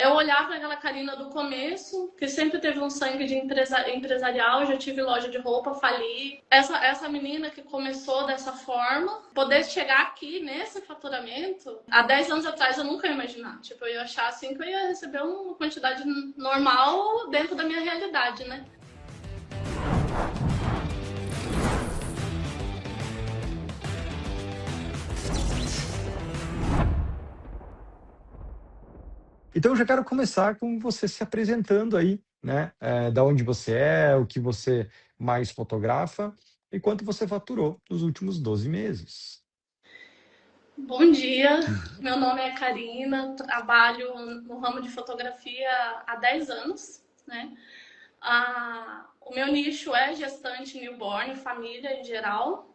eu olhar para aquela Karina do começo, que sempre teve um sangue de empresarial, já tive loja de roupa, fali. Essa menina que começou dessa forma, poder chegar aqui nesse faturamento, há 10 anos atrás eu nunca ia imaginar. Tipo, eu ia achar assim que eu ia receber uma quantidade normal dentro da minha realidade, né? Então, eu já quero começar com você se apresentando aí, né? Da onde você é, o que você mais fotografa e quanto você faturou nos últimos 12 meses. Bom dia, meu nome é Karina, trabalho no ramo de fotografia há 10 anos, né? O meu nicho é gestante newborn, família em geral.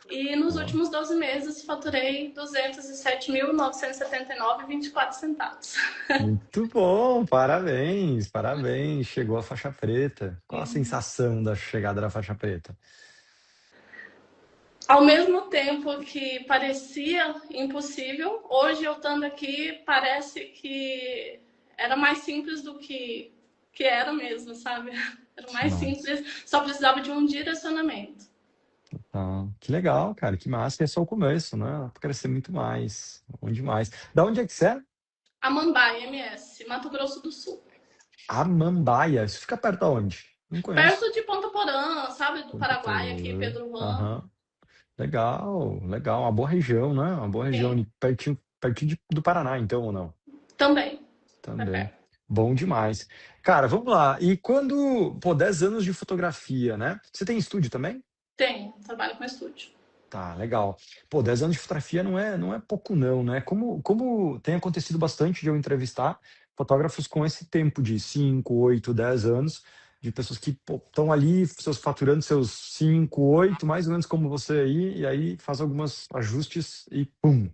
E nos Boa. últimos 12 meses faturei R$ 207.979,24. Muito bom, parabéns, parabéns. Chegou a faixa preta. Qual a Sim. sensação da chegada da faixa preta? Ao mesmo tempo que parecia impossível, hoje eu estando aqui, parece que era mais simples do que era mesmo, sabe? Era mais Nossa, simples, só precisava de um direcionamento. tá. Que legal, cara, que massa. É só o começo, né? Dá pra crescer muito mais. Bom demais. Da onde é que você é? Amambai, MS, Mato Grosso do Sul. Amambaia. Isso fica perto aonde? Não Perto conheço. de Ponta Porã, sabe? Do Ponta Paraguai, aqui, Porã. Pedro Juan. Aham. Legal, legal. Uma boa região, né? Uma boa região Sim, ali, pertinho, do Paraná, então, ou não? também. É Também. perto. Bom demais. Cara, vamos lá. E quando, pô, 10 anos de fotografia, né? Você tem estúdio também? Tem, trabalho com estúdio. Tá, legal. Pô, 10 anos de fotografia não é pouco não, né? Como tem acontecido bastante de eu entrevistar fotógrafos com esse tempo de 5, 8, 10 anos, de pessoas que estão ali seus, faturando seus 5, 8, mais ou menos como você aí, e aí faz alguns ajustes e pum,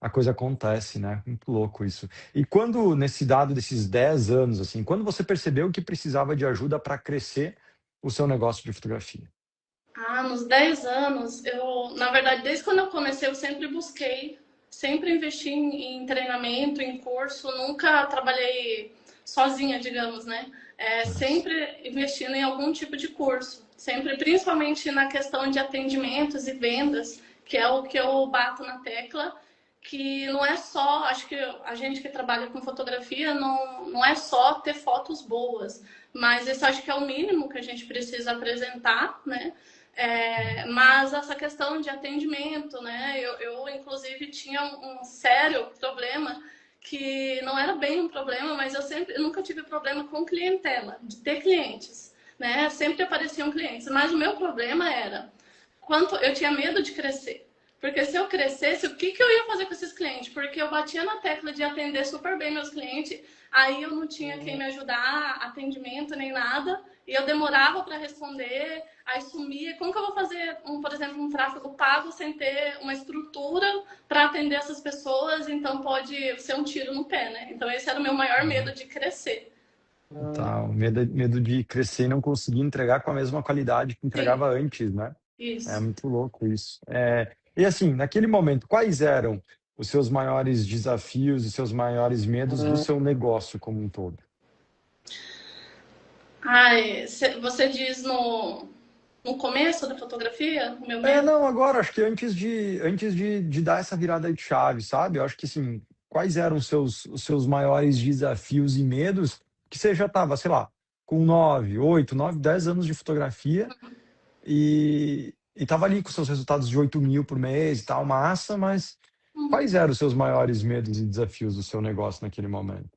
a coisa acontece, né? Muito louco isso. E quando, nesse dado desses 10 anos, assim, quando você percebeu que precisava de ajuda para crescer o seu negócio de fotografia? Nos 10 anos, na verdade, desde quando eu comecei, eu sempre investi em treinamento, em curso, nunca trabalhei sozinha, digamos, né? Nossa. Sempre investindo em algum tipo de curso, sempre, principalmente na questão de atendimentos e vendas, que é o que eu bato na tecla, que não é só, acho que a gente que trabalha com fotografia não é só ter fotos boas, mas isso acho que é o mínimo que a gente precisa apresentar, né? Mas essa questão de atendimento, né? Eu inclusive tinha um sério problema que não era bem um problema, mas eu nunca tive problema com clientela, de ter clientes, né? Sempre apareciam clientes, mas o meu problema era quanto eu tinha medo de crescer. Porque se eu crescesse, o que eu ia fazer com esses clientes? Porque eu batia na tecla de atender super bem meus clientes, aí eu não tinha quem me ajudar, atendimento nem nada, e eu demorava para responder, aí sumia. Como que eu vou fazer, por exemplo, um tráfego pago sem ter uma estrutura para atender essas pessoas? Então pode ser um tiro no pé, né? Então esse era o meu maior medo de crescer. Tá, o medo de crescer e não conseguir entregar com a mesma qualidade que Sim, entregava antes, né? É isso. muito louco isso. E assim, naquele momento, quais eram os seus maiores desafios e seus maiores medos do seu negócio como um todo? Você diz no começo da fotografia, o meu medo? Não, agora, acho que antes de dar essa virada de chave, sabe? Eu acho que assim, quais eram os seus maiores desafios e medos que você já estava, sei lá, com 9, 8, 9, 10 anos de fotografia e tava ali com seus resultados de 8 mil por mês e tal, massa, mas Uhum. quais eram os seus maiores medos e desafios do seu negócio naquele momento?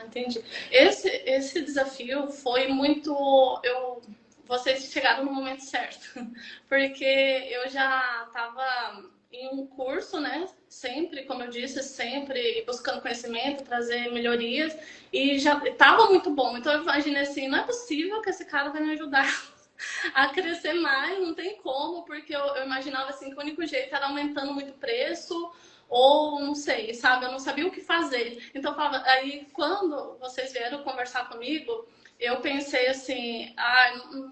Entendi. Esse desafio foi muito. Vocês chegaram no momento certo, porque eu já estava em um curso, né? Sempre, como eu disse, sempre buscando conhecimento, trazer melhorias, e já estava muito bom. Então eu imaginei assim: não é possível que esse cara vai me ajudar a crescer mais, não tem como, porque eu imaginava assim que o único jeito era aumentando muito o preço, ou não sei, sabe? Eu não sabia o que fazer. Então, aí quando vocês vieram conversar comigo, eu pensei assim,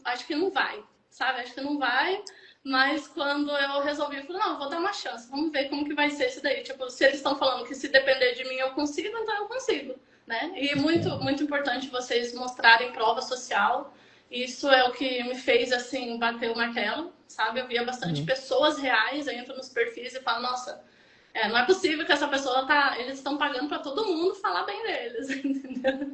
acho que não vai, sabe? Acho que não vai. Mas quando eu resolvi, eu falei, não, eu vou dar uma chance, vamos ver como que vai ser isso daí. Tipo, se eles estão falando que se depender de mim eu consigo, então eu consigo. né? E muito, Sim. muito importante vocês mostrarem prova social. Isso é o que me fez, assim, bater o martelo, sabe? Eu via bastante Uhum. pessoas reais, eu entro nos perfis e falo, nossa, não é possível que essa pessoa tá. Eles estão pagando para todo mundo falar bem deles, entendeu?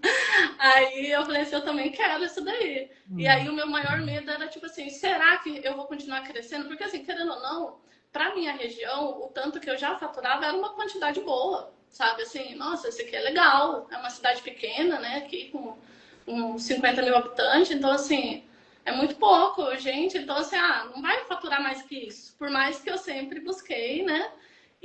Aí eu falei assim, eu também quero isso daí. E aí o meu maior medo era tipo assim, será que eu vou continuar crescendo? Porque assim, querendo ou não, para minha região, o tanto que eu já faturava era uma quantidade boa, sabe? Assim, nossa, esse aqui é legal. É uma cidade pequena, né? Aqui com uns 50 mil habitantes, então assim, é muito pouco, gente. Então assim, não vai faturar mais que isso. Por mais que eu sempre busquei, né?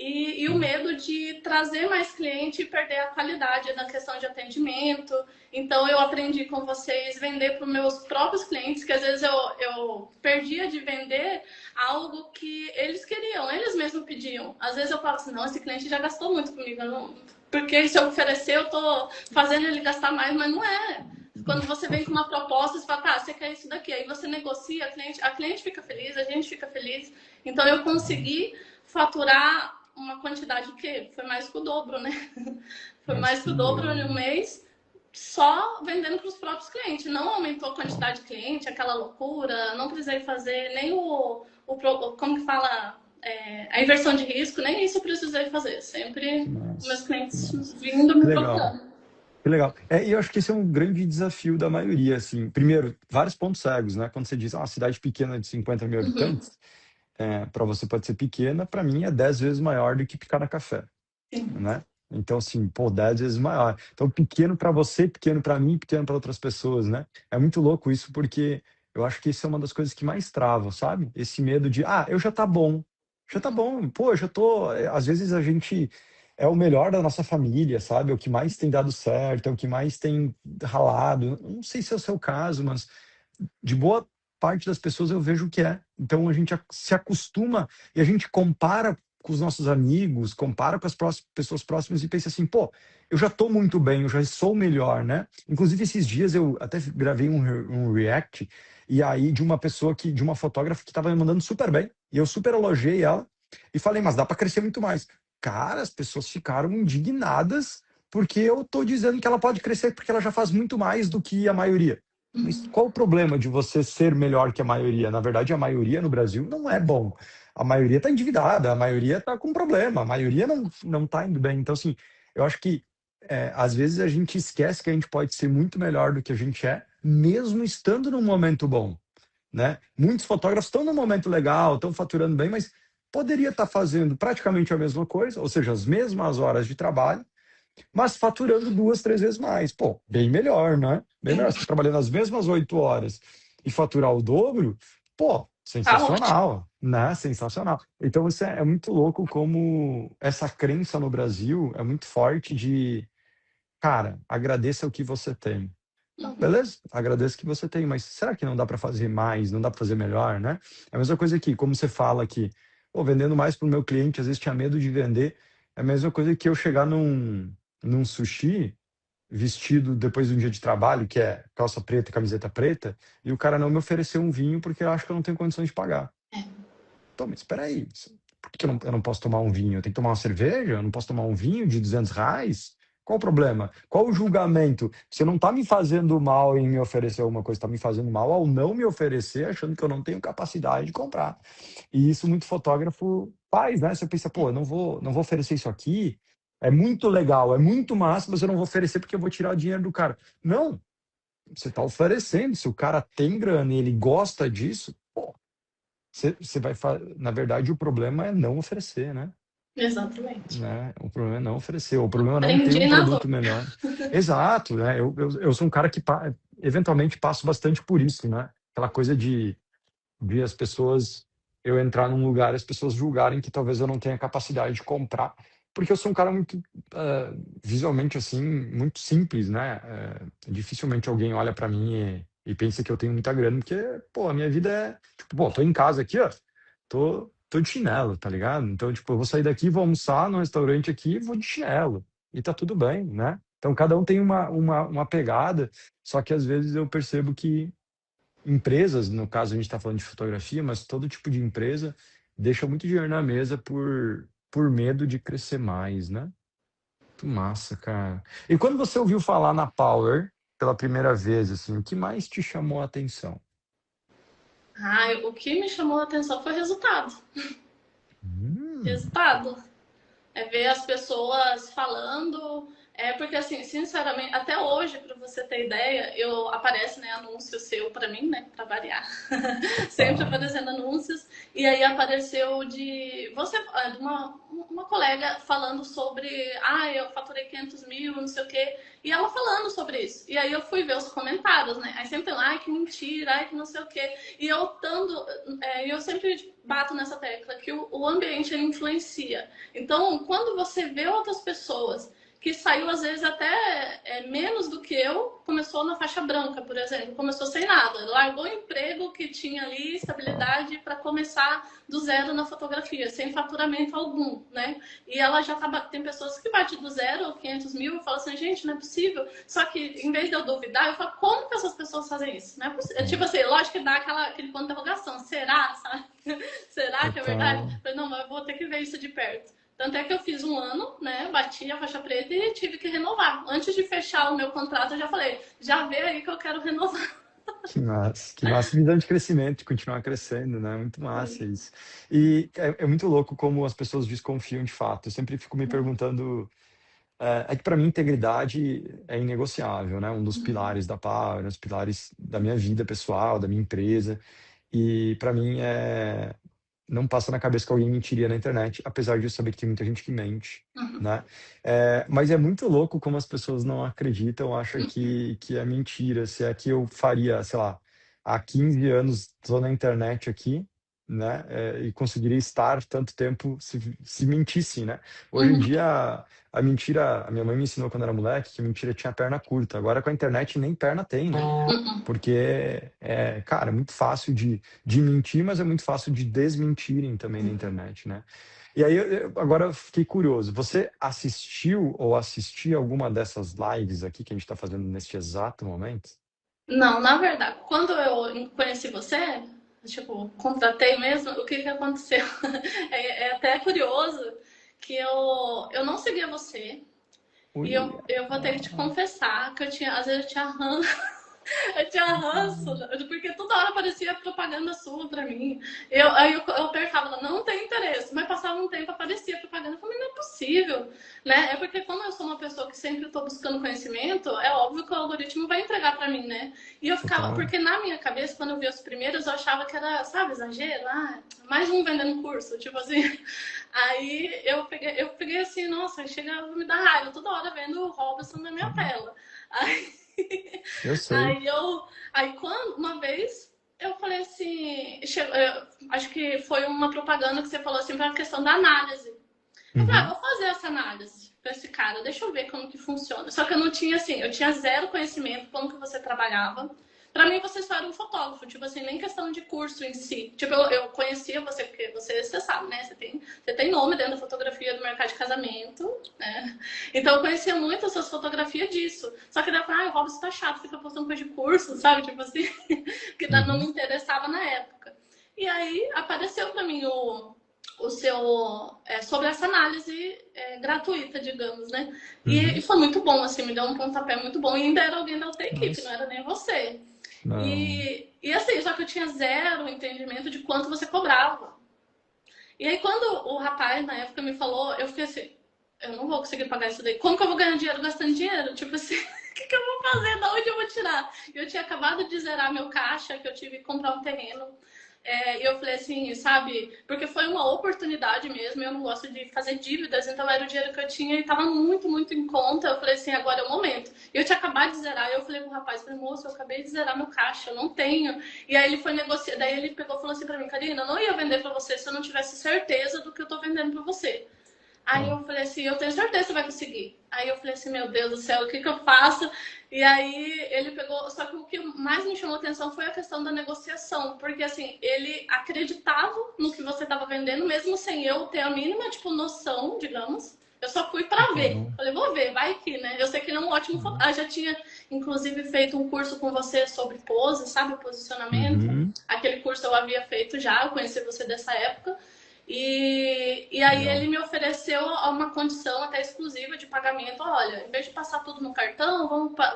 E o Sim. medo de trazer mais cliente e perder a qualidade na questão de atendimento. Então, eu aprendi com vocês vender para os meus próprios clientes, que às vezes eu perdia de vender algo que eles queriam, eles mesmos pediam. Às vezes eu falo assim, não, esse cliente já gastou muito comigo, não, porque se eu oferecer, eu estou fazendo ele gastar mais, mas não é. Quando você vem com uma proposta, você fala, tá, você quer isso daqui, aí você negocia, a cliente fica feliz, a gente fica feliz. Então, eu consegui faturar uma quantidade que foi mais que o dobro, né? Foi Nossa, mais que que o dobro legal. em um mês, só vendendo para os próprios clientes. Não aumentou a quantidade de cliente, aquela loucura. Não precisei fazer nem como que fala, a inversão de risco, nem isso eu precisei fazer. Que Sempre meus massa. Que clientes massa. vindo Que me legal. procurando. Que legal. E eu acho que esse é um grande desafio da maioria, assim. Primeiro, vários pontos cegos, né? Quando você diz, uma cidade pequena de 50 mil Uhum. habitantes, para você pode ser pequena, para mim é 10 vezes maior do que Picada Café, Sim. né? Então, assim, pô, 10 vezes maior. Então, pequeno para você, pequeno para mim, pequeno para outras pessoas, né? É muito louco isso, porque eu acho que isso é uma das coisas que mais travam, sabe? Esse medo de, eu já tá bom. Já tá bom, pô, eu já tô. Às vezes a gente é o melhor da nossa família, sabe? É o que mais tem dado certo, é o que mais tem ralado. Não sei se é o seu caso, mas de boa parte das pessoas eu vejo que é. Então a gente se acostuma e a gente compara com os nossos amigos, compara com as pessoas próximas e pensa assim, pô, eu já estou muito bem, eu já sou melhor, né? Inclusive esses dias eu até gravei um react e aí de uma pessoa de uma fotógrafa que estava me mandando super bem e eu super elogiei ela e falei, mas dá para crescer muito mais. Cara, as pessoas ficaram indignadas porque eu estou dizendo que ela pode crescer porque ela já faz muito mais do que a maioria. Mas qual o problema de você ser melhor que a maioria? Na verdade, a maioria no Brasil não é bom. A maioria está endividada, a maioria está com problema, a maioria não está indo bem. Então, assim, eu acho que às vezes a gente esquece que a gente pode ser muito melhor do que a gente é, mesmo estando num momento bom, né? Muitos fotógrafos estão num momento legal, estão faturando bem, mas poderia estar fazendo praticamente a mesma coisa, ou seja, as mesmas horas de trabalho, mas faturando 2, 3 vezes mais. Pô, bem melhor, né? Bem melhor. Você trabalhando as mesmas 8 horas e faturar o dobro, pô, Tá ótimo. sensacional, né? Sensacional. Então, isso é muito louco como essa crença no Brasil é muito forte de, cara, agradeça o que você tem. Não, Uhum. beleza, agradeço que você tem, mas será que não dá para fazer mais, não dá para fazer melhor, né? É a mesma coisa aqui, como você fala aqui, pô, vendendo mais para o meu cliente, às vezes tinha medo de vender, é a mesma coisa que eu chegar num sushi vestido depois de um dia de trabalho, que é calça preta, camiseta preta, e o cara não me ofereceu um vinho porque eu acho que eu não tenho condições de pagar. Então, mas espera aí, por que eu não posso tomar um vinho? Eu tenho que tomar uma cerveja? Eu não posso tomar um vinho de R$ 200? Qual o problema? Qual o julgamento? Você não está me fazendo mal em me oferecer alguma coisa, está me fazendo mal ao não me oferecer, achando que eu não tenho capacidade de comprar. E isso muito fotógrafo faz, né? Você pensa, pô, eu não vou oferecer isso aqui, é muito legal, é muito massa, mas eu não vou oferecer porque eu vou tirar o dinheiro do cara. Não, você está oferecendo. Se o cara tem grana e ele gosta disso, pô, você vai. Na verdade, o problema é não oferecer, né? Exatamente. O problema é não oferecer, o problema é não ter Aprendi um na dor. produto melhor. Exato, né? Eu sou um cara que eventualmente passo bastante por isso, né? Aquela coisa de as pessoas, eu entrar num lugar, as pessoas julgarem que talvez eu não tenha capacidade de comprar, porque eu sou um cara muito visualmente assim, muito simples, né? Dificilmente alguém olha para mim e pensa que eu tenho muita grana, porque, pô, a minha vida é, tipo, pô, tô em casa aqui, ó, tô de chinelo, tá ligado? Então, tipo, eu vou sair daqui, vou almoçar num restaurante aqui, e vou de chinelo, e tá tudo bem, né? Então, cada um tem uma pegada, só que às vezes eu percebo que empresas, no caso a gente está falando de fotografia, mas todo tipo de empresa deixa muito dinheiro na mesa por medo de crescer mais, né? Que massa, cara. E quando você ouviu falar na Power pela primeira vez, assim, o que mais te chamou a atenção? O que me chamou a atenção foi o resultado. Hum, Resultado. É ver as pessoas falando. É porque, assim, sinceramente, até hoje, para você ter ideia, eu aparece, né, anúncio seu para mim, né, para variar. Sempre opa. aparecendo anúncios. E aí apareceu de você, de uma colega falando sobre, eu faturei 500 mil, não sei o quê. E ela falando sobre isso. E aí eu fui ver os comentários, né? Aí sempre tem lá, ai, que mentira, ai, que não sei o quê. E eu sempre bato nessa tecla que o ambiente ele influencia. Então, quando você vê outras pessoas que saiu às vezes até menos do que eu, começou na faixa branca, por exemplo, começou sem nada, largou o emprego que tinha ali, estabilidade, para começar do zero na fotografia, sem faturamento algum, né? E ela já tá, tem pessoas que batem do zero ou 500 mil e falam assim, gente, não é possível. Só que, em vez de eu duvidar, eu falo, como que essas pessoas fazem isso? Não é possível. Tipo assim, lógico que dá aquele ponto de interrogação, será, sabe? Será que é verdade? Eu Total. falei, não, mas eu vou ter que ver isso de perto. Tanto é que eu fiz um ano, né? Bati a faixa preta e tive que renovar. Antes de fechar o meu contrato, eu já falei, já vê aí que eu quero renovar. Que massa, que massa. Visão de crescimento, de continuar crescendo, né? Muito massa isso. E é muito louco como as pessoas desconfiam de fato. Eu sempre fico me perguntando. É que para mim integridade é inegociável, né? Um dos pilares da Power, um dos pilares da minha vida pessoal, da minha empresa. E para mim não passa na cabeça que alguém mentiria na internet, apesar de eu saber que tem muita gente que mente, né? Mas é muito louco como as pessoas não acreditam, acham que é mentira. Se é que eu faria, sei lá, há 15 anos estou na internet aqui, né? E conseguiria estar tanto tempo se mentisse, né? Hoje em Uhum. dia, a mentira, a minha mãe me ensinou quando era moleque que a mentira tinha perna curta. Agora com a internet nem perna tem, né? Uhum. Porque cara, é muito fácil de mentir, mas é muito fácil de desmentirem também na internet, né? E aí, agora eu fiquei curioso. Você assistiu ou assistia alguma dessas lives aqui que a gente está fazendo neste exato momento? Não, na verdade, quando eu conheci você, tipo, contratei mesmo, o que que aconteceu? É até curioso que eu não seguia você e Ui, eu vou ter que te confessar que às vezes eu tinha eu tinha ranço, porque toda hora aparecia propaganda sua pra mim. Aí eu apertava lá, não tem interesse. Mas passava um tempo, aparecia propaganda. Eu falei, não é possível, né? É porque como eu sou uma pessoa que sempre estou buscando conhecimento, é óbvio que o algoritmo vai entregar pra mim, né? E eu ficava, total. porque na minha cabeça, quando eu vi os primeiros, eu achava que era, sabe, exagero. Mais um vendendo curso, tipo assim. Aí eu peguei assim, nossa, chega a me dar raiva toda hora vendo o Robson na minha tela. Aí Eu sei. Aí quando uma vez eu falei assim, acho que foi uma propaganda que você falou assim para a questão da análise. Eu falei, Uhum, vou fazer essa análise com esse cara, deixa eu ver como que funciona. Só que eu não tinha assim, eu tinha zero conhecimento como que você trabalhava. Pra mim, você só era um fotógrafo, tipo assim, nem questão de curso em si. Tipo, eu conhecia você, porque você sabe, né? Você tem nome dentro da fotografia do mercado de casamento, né? Então, eu conhecia muito as suas fotografias disso. Só que daí eu falei, o Robson tá chato, fica postando coisa de curso, sabe? Tipo assim, que não me uhum, interessava na época. E aí, apareceu pra mim o seu sobre essa análise gratuita, digamos, né? E uhum. foi muito bom, assim, me deu um pontapé muito bom. E ainda era alguém da outra equipe, não Nossa. era nem você. Não. E assim, só que eu tinha zero entendimento de quanto você cobrava. E aí, quando o rapaz na época me falou, eu fiquei assim, eu não vou conseguir pagar isso daí. Como que eu vou ganhar dinheiro gastando dinheiro? Tipo assim, o que eu vou fazer? Da onde eu vou tirar? Eu tinha acabado de zerar meu caixa, que eu tive que comprar um terreno. E eu falei assim, sabe? Porque foi uma oportunidade mesmo. Eu não gosto de fazer dívidas, então era o dinheiro que eu tinha e estava muito, muito em conta. Eu falei assim, agora é o momento. Eu tinha acabado de zerar. Eu falei pro rapaz, falei, moço, eu acabei de zerar meu caixa, eu não tenho. E aí ele foi negociar. Daí ele pegou e falou assim pra mim, Karina, eu não ia vender pra você se eu não tivesse certeza do que eu tô vendendo pra você. Aí Ó. eu falei assim, eu tenho certeza que você vai conseguir. Aí eu falei assim, meu Deus do céu, o que que eu faço? E aí ele pegou, só que o que mais me chamou a atenção foi a questão da negociação, porque assim, ele acreditava no que você estava vendendo, mesmo sem eu ter a mínima, tipo, noção, digamos. Eu só fui pra ver. Total. Falei, vou ver, vai que, né? Eu sei que ele é um ótimo fotógrafo. Já tinha, inclusive, feito um curso com você sobre pose, sabe? Posicionamento. Uhum. Aquele curso eu havia feito já, eu conheci você dessa época. E aí Legal. ele me ofereceu uma condição até exclusiva de pagamento. Olha, em vez de passar tudo no cartão,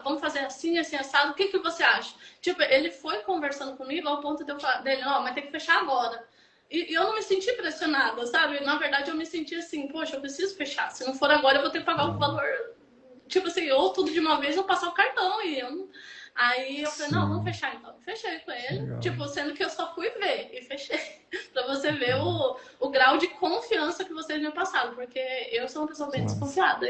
vamos fazer assim, assim, assado. O que, que você acha? Tipo, ele foi conversando comigo ao ponto de eu falar dele, ó, mas tem que fechar agora. E eu não me senti pressionada, sabe? Na verdade, eu me senti assim, poxa, eu preciso fechar. Se não for agora, eu vou ter que pagar o Legal. valor. Tipo assim, ou tudo de uma vez ou passar o cartão. E eu, aí eu falei, não, vamos Sim, fechar então. Fechei com que ele, legal. tipo, sendo que eu só fui ver e fechei. Pra você ver Legal. o grau de confiança que vocês me passaram, porque eu sou uma pessoa bem Nossa, desconfiada.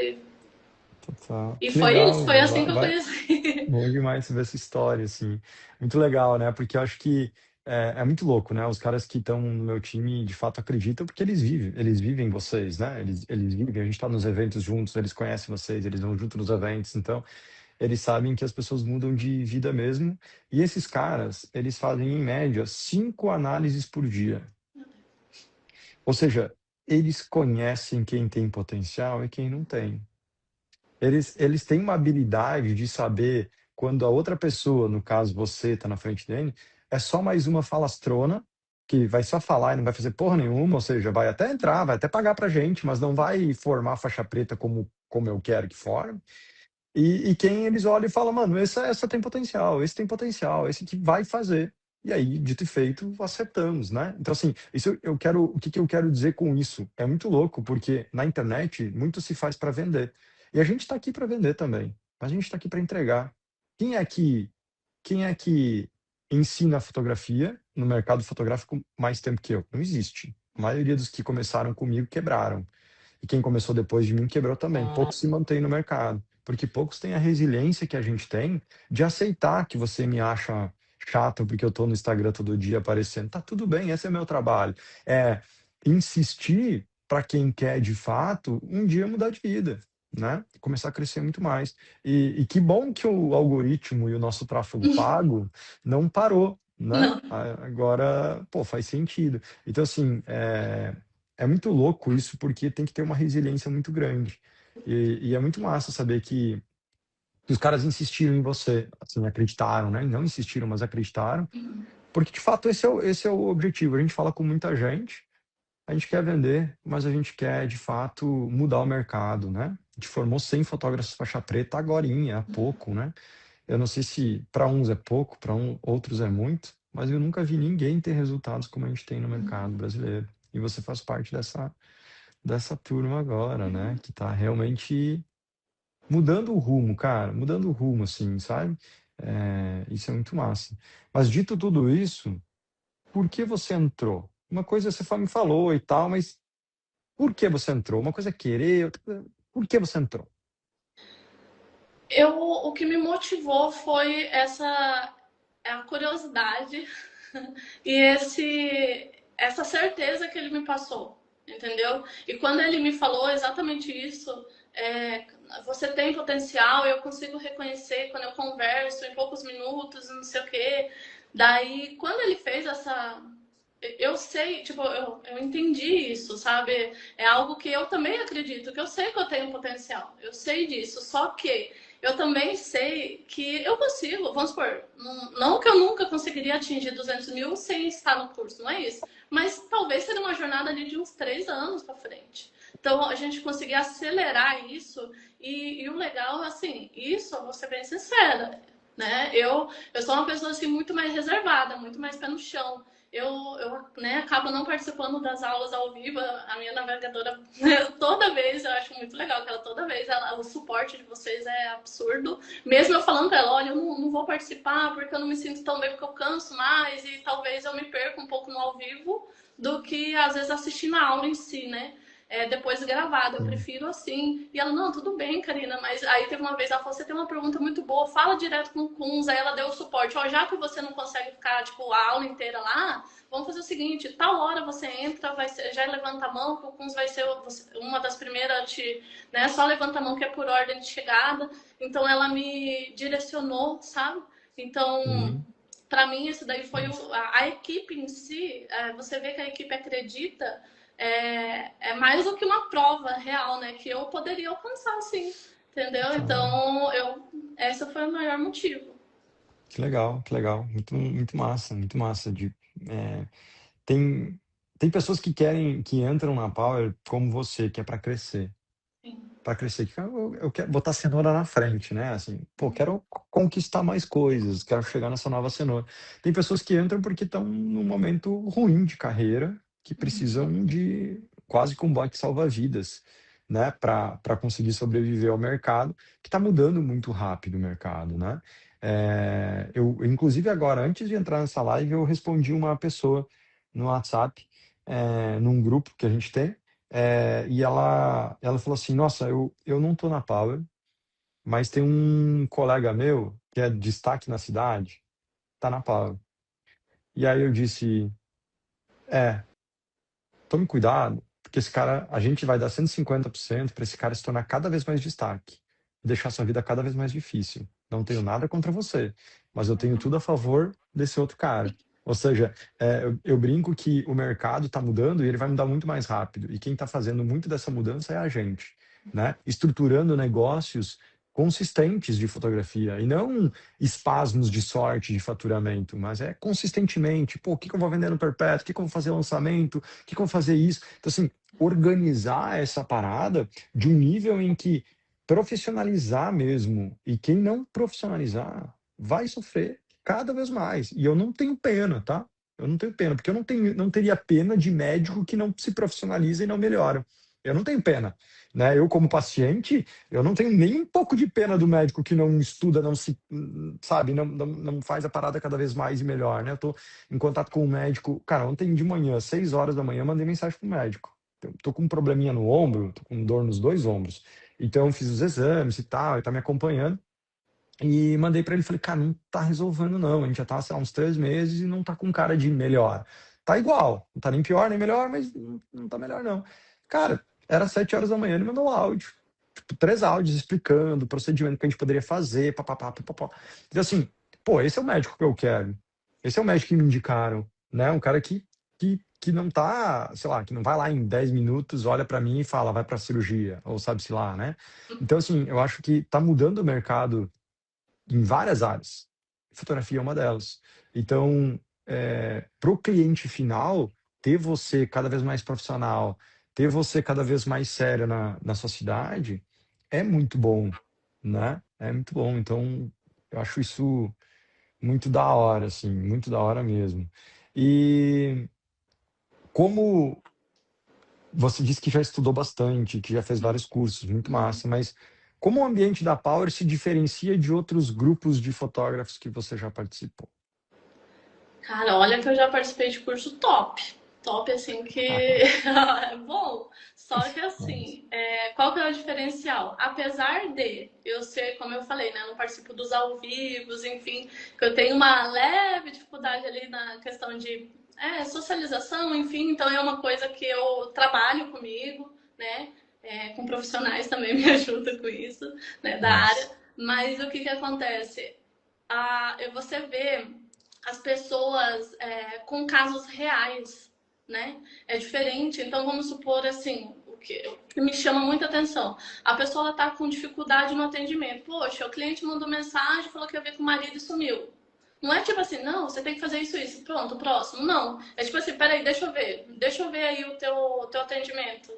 total. E Que foi isso, foi legal. assim que eu conheci. Bom demais ver essa história, assim. Muito legal, né? Porque eu acho que é muito louco, né? Os caras que estão no meu time, de fato, acreditam porque eles vivem vocês, né? Eles vivem, a gente está nos eventos juntos, eles conhecem vocês, eles vão junto nos eventos, então eles sabem que as pessoas mudam de vida mesmo. E esses caras, eles fazem, em média, 5 análises por dia. Ou seja, eles conhecem quem tem potencial e quem não tem. Eles têm uma habilidade de saber quando a outra pessoa, no caso você, está na frente dele, é só mais uma falastrona, que vai só falar e não vai fazer porra nenhuma, ou seja, vai até entrar, vai até pagar pra gente, mas não vai formar faixa preta como eu quero que forme. E quem eles olham e falam, mano, essa tem potencial, esse que vai fazer. E aí, dito e feito, acertamos, né? Então, assim, isso eu quero, o que que eu quero dizer com isso? É muito louco, porque na internet muito se faz para vender. E a gente está aqui para vender também. A gente está aqui para entregar. Quem é que, quem é que ensina fotografia no mercado fotográfico mais tempo que eu? Não existe. A maioria dos que começaram comigo quebraram. E quem começou depois de mim quebrou também. Poucos se mantêm no mercado, porque poucos têm a resiliência que a gente tem de aceitar que você me acha chato porque eu estou no Instagram todo dia aparecendo. Tá tudo bem, esse é meu trabalho. É insistir para quem quer de fato um dia mudar de vida, né? Começar a crescer muito mais. E que bom que o algoritmo e o nosso tráfego pago não parou, né? Não. Agora, pô, faz sentido. Então, assim, é muito louco isso, porque tem que ter uma resiliência muito grande. E é muito massa saber que os caras insistiram em você, assim, acreditaram, né? Não insistiram, mas acreditaram, porque de fato esse é o objetivo. A gente fala com muita gente, a gente quer vender, mas a gente quer de fato mudar o mercado, né? A gente formou 100 fotógrafos faixa preta agorinha, há pouco, né? Eu não sei se para uns é pouco, para outros é muito, mas eu nunca vi ninguém ter resultados como a gente tem no mercado brasileiro. E você faz parte dessa turma agora, né? Que tá realmente mudando o rumo, cara, mudando o rumo, assim, sabe? Isso é muito massa. Mas dito tudo isso, por que você entrou? Uma coisa você me falou e tal, mas por que você entrou? Uma coisa é querer, por que você entrou? O que me motivou foi a curiosidade e essa certeza que ele me passou, entendeu? E quando ele me falou exatamente isso, é, você tem potencial, eu consigo reconhecer quando eu converso em poucos minutos, não sei o quê. Daí, quando ele fez eu sei, tipo, eu entendi isso, sabe? É algo que eu também acredito, que eu sei que eu tenho potencial, eu sei disso, só que eu também sei que eu consigo, vamos supor, não que eu nunca conseguiria atingir 200 mil sem estar no curso, não é isso, mas talvez seria uma jornada ali de uns 3 anos para frente. Então, a gente conseguir acelerar isso, e o legal, assim, isso, eu vou ser bem sincera, né? Eu sou uma pessoa, assim, muito mais reservada, muito mais pé no chão. Eu acabo não participando das aulas ao vivo. A minha navegadora, toda vez, eu acho muito legal que ela toda vez, o suporte de vocês é absurdo. Mesmo eu falando pra ela, olha, eu não vou participar porque eu não me sinto tão bem, porque eu canso mais e talvez eu me perca um pouco no ao vivo do que, às vezes, assistindo a aula em si, né? Depois gravado, eu Sim. prefiro assim. E ela, não, tudo bem, Karina, mas aí teve uma vez, ela falou, você tem uma pergunta muito boa, fala direto com o Kunz, aí ela deu o suporte, ó, já que você não consegue ficar, tipo, a aula inteira lá, vamos fazer o seguinte, tal hora você entra, já levanta a mão, que o Kunz vai ser uma das primeiras, né, só levanta a mão que é por ordem de chegada, então ela me direcionou, sabe? Então, Uhum. para mim, isso daí foi Nossa, a equipe em si, você vê que a equipe acredita, é mais do que uma prova real, né? Que eu poderia alcançar, sim. Entendeu? tá. Então, esse foi o maior motivo. Que legal, que legal. Muito, muito massa, muito massa. É, tem, tem pessoas que querem, que entram na Power como você, que é para crescer. Sim. Para crescer, que eu quero botar a cenoura na frente, né? Assim, pô, quero conquistar mais coisas, quero chegar nessa nova cenoura. Tem pessoas que entram porque estão num momento ruim de carreira, que precisam de quase que um bote salva-vidas, né? Para conseguir sobreviver ao mercado, que está mudando muito rápido o mercado, né? Inclusive agora, antes de entrar nessa live, eu respondi uma pessoa no WhatsApp, num grupo que a gente tem. E ela falou assim: Nossa, eu não tô na Power, mas tem um colega meu que é destaque na cidade, tá na Power. E aí eu disse: É, tome cuidado, porque esse cara, a gente vai dar 150% para esse cara se tornar cada vez mais destaque, e deixar sua vida cada vez mais difícil. Não tenho nada contra você, mas eu tenho tudo a favor desse outro cara. Ou seja, eu brinco que o mercado está mudando e ele vai mudar muito mais rápido. E quem está fazendo muito dessa mudança é a gente, né? Estruturando negócios consistentes de fotografia e não espasmos de sorte de faturamento, mas é consistentemente. Pô, o que que eu vou vender no perpétuo? O que que eu vou fazer lançamento? O que que eu vou fazer isso? Então, assim, organizar essa parada de um nível em que profissionalizar mesmo, e quem não profissionalizar vai sofrer cada vez mais. E eu não tenho pena, tá? Eu não tenho pena, porque eu não teria pena de médico que não se profissionaliza e não melhora. Eu não tenho pena, né? Eu, como paciente, eu não tenho nem um pouco de pena do médico que não estuda, não se, sabe, não faz a parada cada vez mais e melhor, né? Eu tô em contato com o médico. Cara, ontem de manhã, 6 horas da manhã, mandei mensagem pro médico. Eu tô com um probleminha no ombro, tô com dor nos dois ombros. Então, eu fiz os exames e tal, ele tá me acompanhando. E mandei para ele, falei, cara, não tá resolvendo não. A gente já tá, sei lá, uns 3 meses e não tá com cara de melhor. Tá igual, não tá nem pior nem melhor, mas não tá melhor não. Cara, era 7 horas da manhã, ele mandou um áudio. Tipo, 3 áudios explicando o procedimento que a gente poderia fazer, papapá, papapá. Então, assim, pô, esse é o médico que eu quero. Esse é o médico que me indicaram, né? Um cara que não tá, sei lá, que não vai lá em 10 minutos, olha para mim e fala, vai pra cirurgia, ou sabe-se lá, né? Então, assim, eu acho que tá mudando o mercado em várias áreas. Fotografia é uma delas. Então, para o cliente final, ter você cada vez mais profissional, ter você cada vez mais sério na sua cidade, é muito bom, né? É muito bom. Então, eu acho isso muito da hora, assim, muito da hora mesmo. E como você disse que já estudou bastante, que já fez vários cursos, muito massa, mas como o ambiente da Power se diferencia de outros grupos de fotógrafos que você já participou? Cara, olha que eu já participei de curso top. Top, assim, que é bom. Só que, Nossa. assim, qual que é o diferencial? Apesar de eu ser, como eu falei, né, eu não participo dos ao vivos, enfim, que eu tenho uma leve dificuldade ali na questão de socialização, enfim, então é uma coisa que eu trabalho comigo, né, com profissionais também me ajudam com isso, né, da área. Massa. Mas o que que acontece? Você vê as pessoas com casos reais, né? É diferente. Então, vamos supor assim, o que me chama muita atenção. A pessoa está com dificuldade no atendimento. Poxa, o cliente mandou mensagem, falou que ia ver com o marido e sumiu. Não é tipo assim, não, você tem que fazer isso. Pronto, próximo. Não. É tipo assim, peraí, deixa eu ver. Deixa eu ver aí o teu atendimento.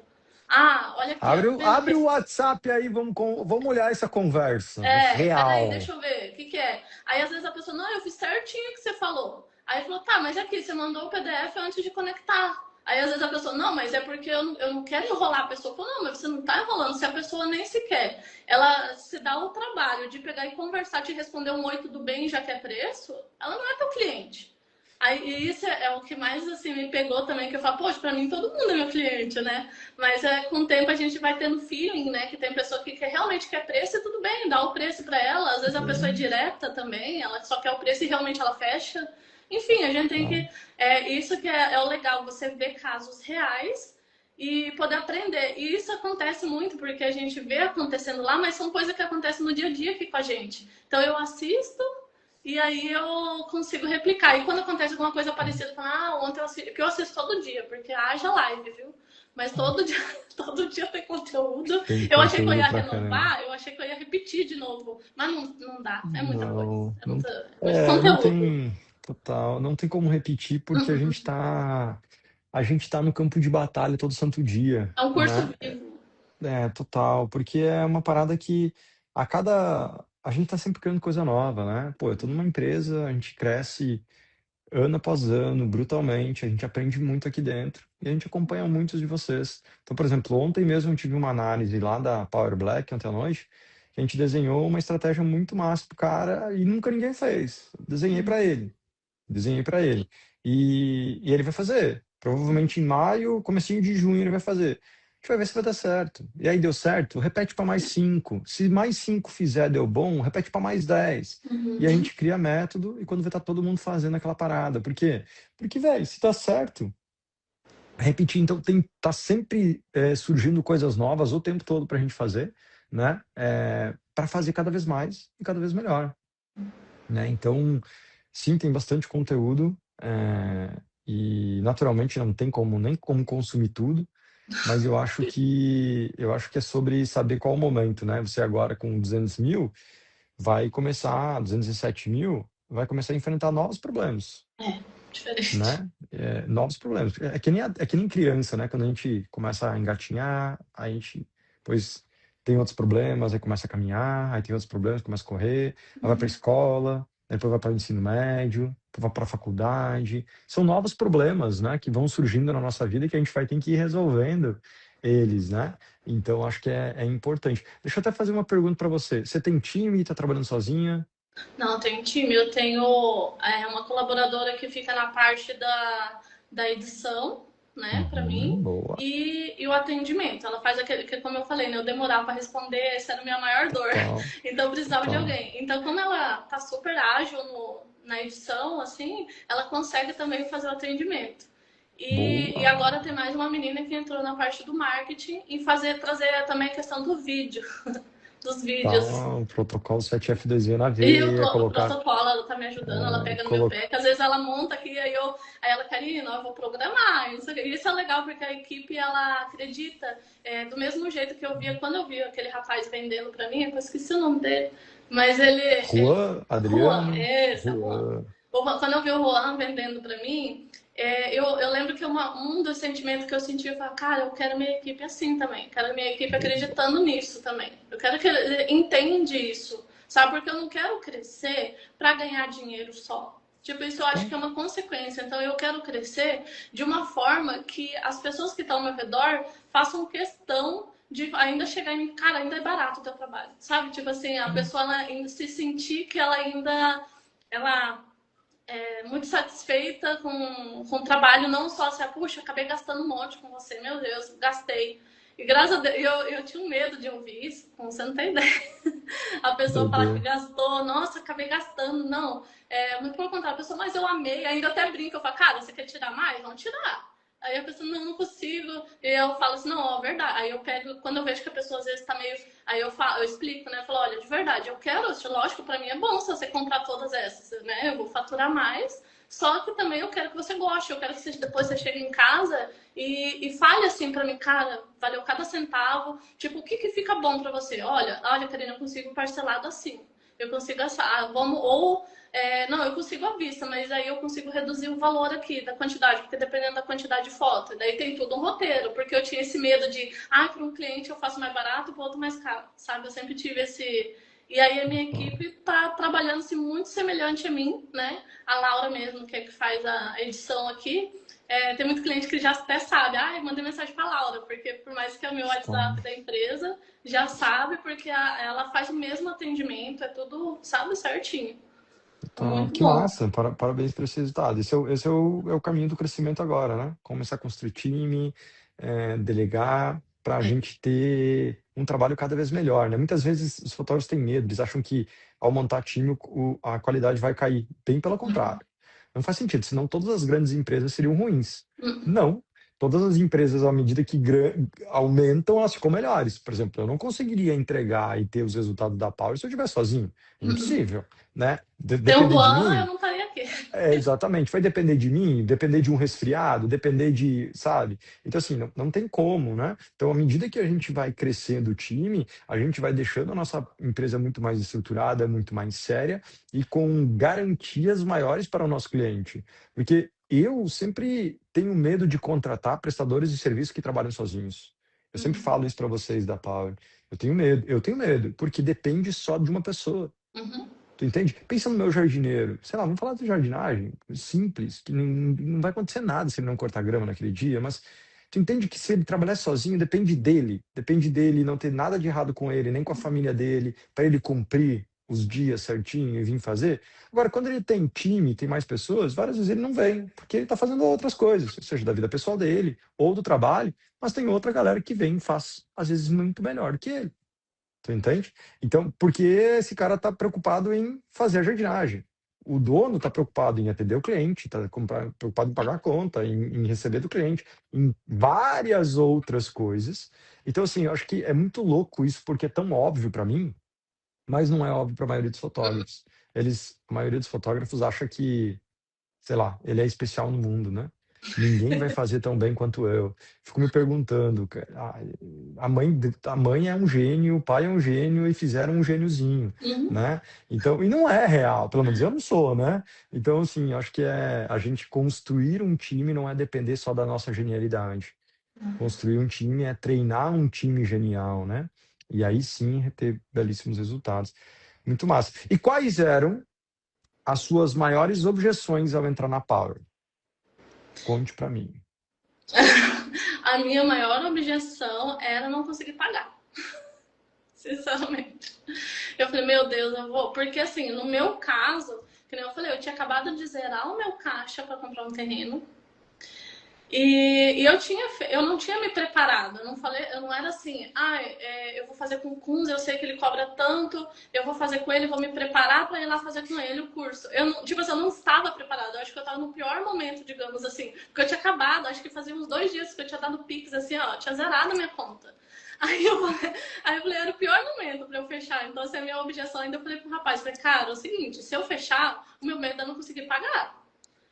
Ah, olha aqui, ó, Abre, tá vendo abre que o WhatsApp aí, vamos olhar essa conversa peraí, real. deixa eu ver, o que que é? Aí às vezes a pessoa, não, eu fiz certinho o que você falou. Aí falou, tá, mas aqui, você mandou o PDF antes de conectar. Aí às vezes a pessoa, não, mas é porque eu não quero enrolar a pessoa. Falou, não, mas você não tá enrolando, se a pessoa nem se quer. Ela se dá o trabalho de pegar e conversar, te responder um oi, tudo bem, já quer preço, ela não é teu cliente. Aí isso é o que mais assim me pegou também, que eu falo, poxa, pra mim todo mundo é meu cliente, né? Mas com o tempo a gente vai tendo feeling, né? Que tem pessoa que realmente quer preço e tudo bem, dá o preço pra ela. Às vezes a pessoa é direta também, ela só quer o preço e realmente ela fecha. Enfim, a gente tem que. Isso que é o legal, você ver casos reais e poder aprender. E isso acontece muito porque a gente vê acontecendo lá, mas são coisas que acontecem no dia a dia aqui com a gente. Então eu assisto e aí eu consigo replicar. E quando acontece alguma coisa parecida, eu falo, ontem eu assisto, que eu assisto todo dia, porque haja live, viu? Mas todo dia, todo dia tem conteúdo. Tem Eu achei que eu conteúdo ia pra caramba. renovar, eu achei que eu ia repetir de novo. Mas não dá, é muita coisa. Não, É, não, muito não conteúdo. tem total, não tem como repetir porque a gente está a gente tá no campo de batalha todo santo dia, É um curso né? vivo. É, total, porque é uma parada que a gente tá sempre criando coisa nova, né? Pô, eu tô numa empresa, a gente cresce ano após ano, brutalmente, a gente aprende muito aqui dentro e a gente acompanha muitos de vocês. Então, por exemplo, ontem mesmo eu tive uma análise lá da Power Black, ontem à noite, que a gente desenhou uma estratégia muito massa pro cara e nunca ninguém fez. Eu desenhei para ele. Desenhei para ele. E ele vai fazer. Provavelmente em maio, comecinho de junho ele vai fazer. A gente vai ver se vai dar certo. E aí deu certo, repete para mais 5. Se mais 5 fizer, deu bom, repete para mais 10. E a Uhum. gente cria método e quando vê tá todo mundo fazendo aquela parada. Por quê? Porque, velho, se tá certo, repetir. Então tá sempre surgindo coisas novas o tempo todo pra gente fazer, né? Para fazer cada vez mais e cada vez melhor, né? Então, sim, tem bastante conteúdo, e naturalmente não tem como nem como consumir tudo, mas eu acho que é sobre saber qual o momento, né? Você agora com 200 mil vai começar, 207 mil, vai começar a enfrentar novos problemas, É, diferente. né? Novos problemas. É que nem criança, né? Quando a gente começa a engatinhar, a gente depois tem outros problemas, aí começa a caminhar, aí tem outros problemas, começa a correr, aí vai para a escola, depois vai para o ensino médio, depois vai para a faculdade. São novos problemas, né? Que vão surgindo na nossa vida e que a gente vai ter que ir resolvendo eles, né? Então, acho que é importante. Deixa eu até fazer uma pergunta para você. Você tem time, está trabalhando sozinha? Não, eu tenho time, eu tenho uma colaboradora que fica na parte da edição, né, para Uhum, mim, boa. e o atendimento. Ela faz aquele que, como eu falei, né, eu demorar para responder, essa era a minha maior dor. Total, Então eu precisava de total. alguém. Então, como ela tá super ágil na edição, assim, ela consegue também fazer o atendimento. E Boa. agora tem mais uma menina que entrou na parte do marketing e trazer também a questão do vídeo, dos Tá, vídeos. o protocolo 7F2E na E o veia, colocar, protocolo, ela tá me ajudando, ela pega no meu colo, pé, que às vezes ela monta aqui, aí ela, Karina, eu vou programar. Isso é legal, porque a equipe, ela acredita, do mesmo jeito que eu via, quando eu vi aquele rapaz vendendo pra mim, eu esqueci o nome dele, mas Juan, Juan, Adriano, esse é Juan. Juan. Quando eu vi o Juan vendendo pra mim, eu lembro que um dos sentimentos que eu senti, eu falei, cara, eu quero minha equipe assim também. Quero minha equipe Boa. acreditando nisso também. Eu quero que ele entenda isso, sabe? Porque eu não quero crescer para ganhar dinheiro só. Tipo, isso eu acho Então, que é uma consequência. Então, eu quero crescer de uma forma que as pessoas que estão ao meu redor façam questão de ainda chegar em mim, cara, ainda é barato o teu trabalho, sabe? Tipo assim, a pessoa ela ainda se sentir que ela muito satisfeita com o trabalho, não só assim, puxa, acabei gastando um monte com você, meu Deus, gastei. E graças a Deus, eu tinha um medo de ouvir isso, como você não tem ideia. A pessoa falar que doideira. gastou, nossa, acabei gastando. Não, muito pelo contrário, a pessoa, mas eu amei, ainda até brinca, eu falo, cara, você quer tirar mais? Vamos tirar. Aí a pessoa, não, não consigo. E eu falo assim, não, ó, verdade. Aí eu pego, quando eu vejo que a pessoa às vezes tá meio. Aí eu explico, né? Eu falo, olha, de verdade, eu quero, lógico, pra mim é bom se você comprar todas essas, né? Eu vou faturar mais. Só que também eu quero que você goste, eu quero que depois você chegue em casa e fale assim pra mim, cara, valeu cada centavo. Tipo, o que fica bom pra você? Olha, Karina, eu consigo parcelado assim. Eu consigo vamos, não, eu consigo à vista, mas aí eu consigo reduzir o valor aqui da quantidade, porque dependendo da quantidade de foto, daí tem tudo um roteiro, porque eu tinha esse medo de, para um cliente eu faço mais barato, para outro mais caro, sabe? Eu sempre tive esse. E aí a minha equipe tá trabalhando-se muito semelhante a mim, né? A Laura mesmo, que é que faz a edição aqui. Tem muito cliente que já até sabe, eu mandei mensagem pra Laura, porque por mais que é o meu WhatsApp da empresa, já sabe, porque ela faz o mesmo atendimento, é tudo, sabe, certinho. Então, Muito que bom. massa, parabéns por esse resultado. Esse é o caminho do crescimento agora, né? Começar a construir time, delegar, para a gente ter um trabalho cada vez melhor, né? Muitas vezes os fotógrafos têm medo, eles acham que ao montar time a qualidade vai cair. Bem pelo contrário. Não faz sentido, senão todas as grandes empresas seriam ruins. Não. Todas as empresas, à medida que aumentam, elas ficam melhores. Por exemplo, eu não conseguiria entregar e ter os resultados da Power se eu estiver sozinho. Impossível, né? Tem o Depender de Juan, eu mim, não estaria aqui. exatamente. Vai depender de mim, depender de um resfriado, depender de, sabe? Então, assim, não tem como, né? Então, à medida que a gente vai crescendo o time, a gente vai deixando a nossa empresa muito mais estruturada, muito mais séria e com garantias maiores para o nosso cliente. Porque eu sempre tenho medo de contratar prestadores de serviço que trabalham sozinhos. Eu sempre Uhum. falo isso para vocês da Power. Eu tenho medo, porque depende só de uma pessoa. Uhum. Tu entende? Pensa no meu jardineiro. Sei lá, vamos falar de jardinagem simples, que não vai acontecer nada se ele não cortar grama naquele dia, mas tu entende que se ele trabalhar sozinho, depende dele não ter nada de errado com ele, nem com a família dele, para ele cumprir os dias certinho e vir fazer. Agora, quando ele tem time, tem mais pessoas, várias vezes ele não vem, porque ele está fazendo outras coisas, seja da vida pessoal dele ou do trabalho, mas tem outra galera que vem e faz, às vezes, muito melhor do que ele. Tu entende? Então, porque esse cara está preocupado em fazer a jardinagem. O dono está preocupado em atender o cliente, está preocupado em pagar a conta, em receber do cliente, em várias outras coisas. Então, assim, eu acho que é muito louco isso, porque é tão óbvio para mim, mas não é óbvio para a maioria dos fotógrafos. A maioria dos fotógrafos acha que, sei lá, ele é especial no mundo, né? Ninguém vai fazer tão bem quanto eu. Fico me perguntando, a mãe é um gênio, o pai é um gênio e fizeram um gêniozinho, Uhum. né? Então, e não é real, pelo menos eu não sou, né? Então, assim, acho que a gente construir um time não é depender só da nossa genialidade. Construir um time é treinar um time genial, né? E aí sim ter belíssimos resultados. Muito massa. E quais eram as suas maiores objeções ao entrar na Power? Conte pra mim. A minha maior objeção era não conseguir pagar, sinceramente. Eu falei, meu Deus, eu vou. Porque assim, no meu caso, que nem eu falei, eu tinha acabado de zerar o meu caixa para comprar um terreno. E eu não tinha me preparado, eu não falei, eu não era assim, eu vou fazer com o Kunz, eu sei que ele cobra tanto, eu vou fazer com ele, vou me preparar para ir lá fazer com ele o curso. Eu não, tipo assim, eu não estava preparada, eu acho que eu estava no pior momento, digamos assim, porque eu tinha acabado, acho que fazia uns 2 dias que eu tinha dado Pix, assim, ó, tinha zerado a minha conta. Aí eu falei, era o pior momento para eu fechar. Então, assim, a minha objeção ainda eu falei pro rapaz, falei, cara, é o seguinte, se eu fechar, o meu medo é não conseguir pagar.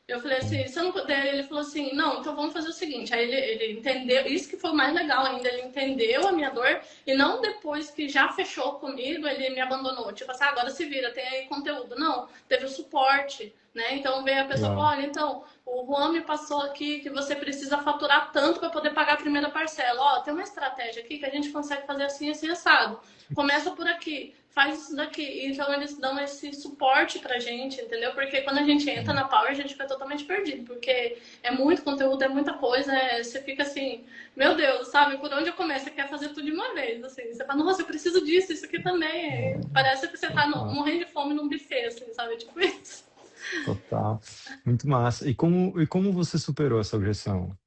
Eu falei assim, você não puder. Ele falou assim, não, então vamos fazer o seguinte. Aí ele entendeu, isso que foi o mais legal ainda, ele entendeu a minha dor e não depois que já fechou comigo, ele me abandonou. Tipo assim, agora se vira, tem aí conteúdo. Não, teve o suporte, né? Então veio a pessoa e falou, Legal. olha, então, o Juan me passou aqui que você precisa faturar tanto para poder pagar a primeira parcela. Ó, tem uma estratégia aqui que a gente consegue fazer assim, assim, assado. Começa por aqui, faz isso daqui. Então eles dão esse suporte pra gente, entendeu? Porque quando a gente entra na Power, a gente fica totalmente perdido, porque é muito conteúdo, é muita coisa, você fica assim, meu Deus, sabe? Por onde eu começo? Você quer fazer tudo de uma vez, assim. Você fala, nossa, eu preciso disso, isso aqui também. Parece que você tá Total. morrendo de fome num buffet, assim, sabe? Tipo isso. Total. Muito massa. E como você superou essa objeção?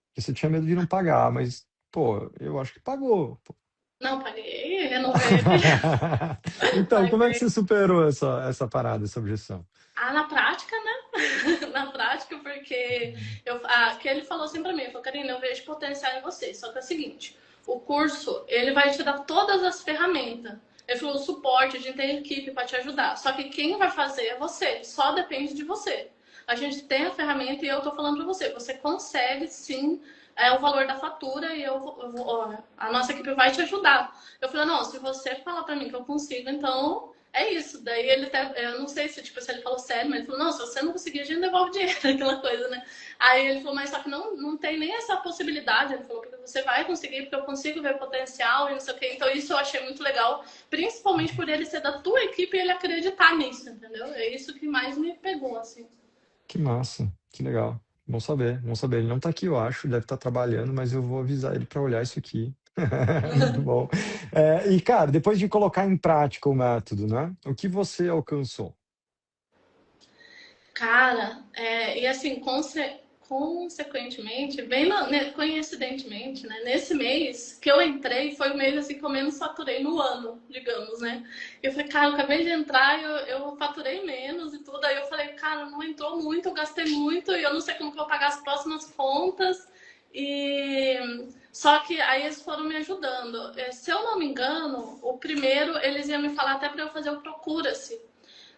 Porque você tinha medo de não pagar, mas, pô, eu acho que pagou. Pô. Não, paguei, renovei, Então, como é que paguei. você superou essa parada, essa objeção? Na prática, né? Na prática, porque que ele falou assim pra mim, ele falou, Karina, eu vejo potencial em você, só que é o seguinte, o curso, ele vai te dar todas as ferramentas. Ele falou, o suporte, a gente tem equipe para te ajudar. Só que quem vai fazer é você, só depende de você. A gente tem a ferramenta e eu tô falando pra você, você consegue sim o valor da fatura e a nossa equipe vai te ajudar. Eu falei, não, se você falar pra mim que eu consigo, então é isso. Daí ele até, eu não sei se, tipo, se ele falou sério, mas ele falou, não, se você não conseguir, a gente devolve dinheiro, aquela coisa, né? Aí ele falou, mas só que não tem nem essa possibilidade. Ele falou, porque você vai conseguir, porque eu consigo ver potencial e não sei o quê. Então isso eu achei muito legal, principalmente por ele ser da tua equipe e ele acreditar nisso, entendeu? É isso que mais me pegou, assim. Que massa, que legal. Bom saber, bom saber. Ele não tá aqui, eu acho, deve estar trabalhando, mas eu vou avisar ele para olhar isso aqui. Muito bom. E, cara, depois de colocar em prática o método, né? O que você alcançou? Cara, e assim, consequentemente, coincidentemente, né, nesse mês que eu entrei, foi o mês assim, que eu menos faturei no ano, digamos, né? Eu falei, cara, eu acabei de entrar, eu faturei menos e tudo. Aí eu falei, cara, não entrou muito, eu gastei muito e eu não sei como que eu vou pagar as próximas contas. E só que aí eles foram me ajudando. Se eu não me engano, o primeiro eles iam me falar até para eu fazer o Procura-se.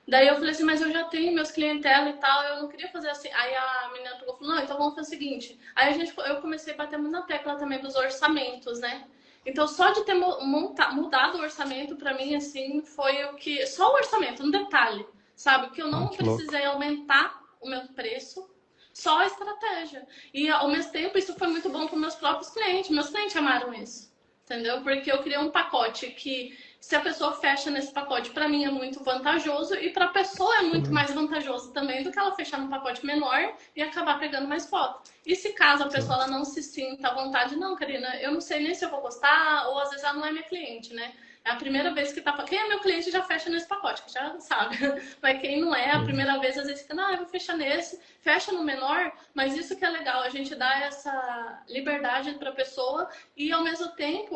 Daí eu falei assim, mas eu já tenho meus clientela e tal, eu não queria fazer assim. Aí a menina falou, não, então vamos fazer o seguinte. Aí eu comecei a bater muito na tecla também dos orçamentos, né? Então só de ter mudado o orçamento pra mim, assim, foi o que... Só o orçamento, um detalhe, sabe? Que eu Ah, não que louco. precisei aumentar o meu preço, Só a estratégia. E ao mesmo tempo, isso foi muito bom para os meus próprios clientes. Meus clientes amaram isso. Entendeu? Porque eu criei um pacote que, se a pessoa fecha nesse pacote, para mim é muito vantajoso e para a pessoa é muito Excelente. mais vantajoso também do que ela fechar num pacote menor e acabar pegando mais foto. E se caso a pessoa ela Excelente. não se sinta à vontade, não, Karina, eu não sei nem se eu vou gostar, ou às vezes ela não é minha cliente, né? É a primeira vez que tá. Quem é meu cliente já fecha nesse pacote, que já sabe. Mas quem não é, a Sim. primeira vez, às vezes fica, não, eu vou fechar nesse, fecha no menor, mas isso que é legal, a gente dá essa liberdade para a pessoa e ao mesmo tempo,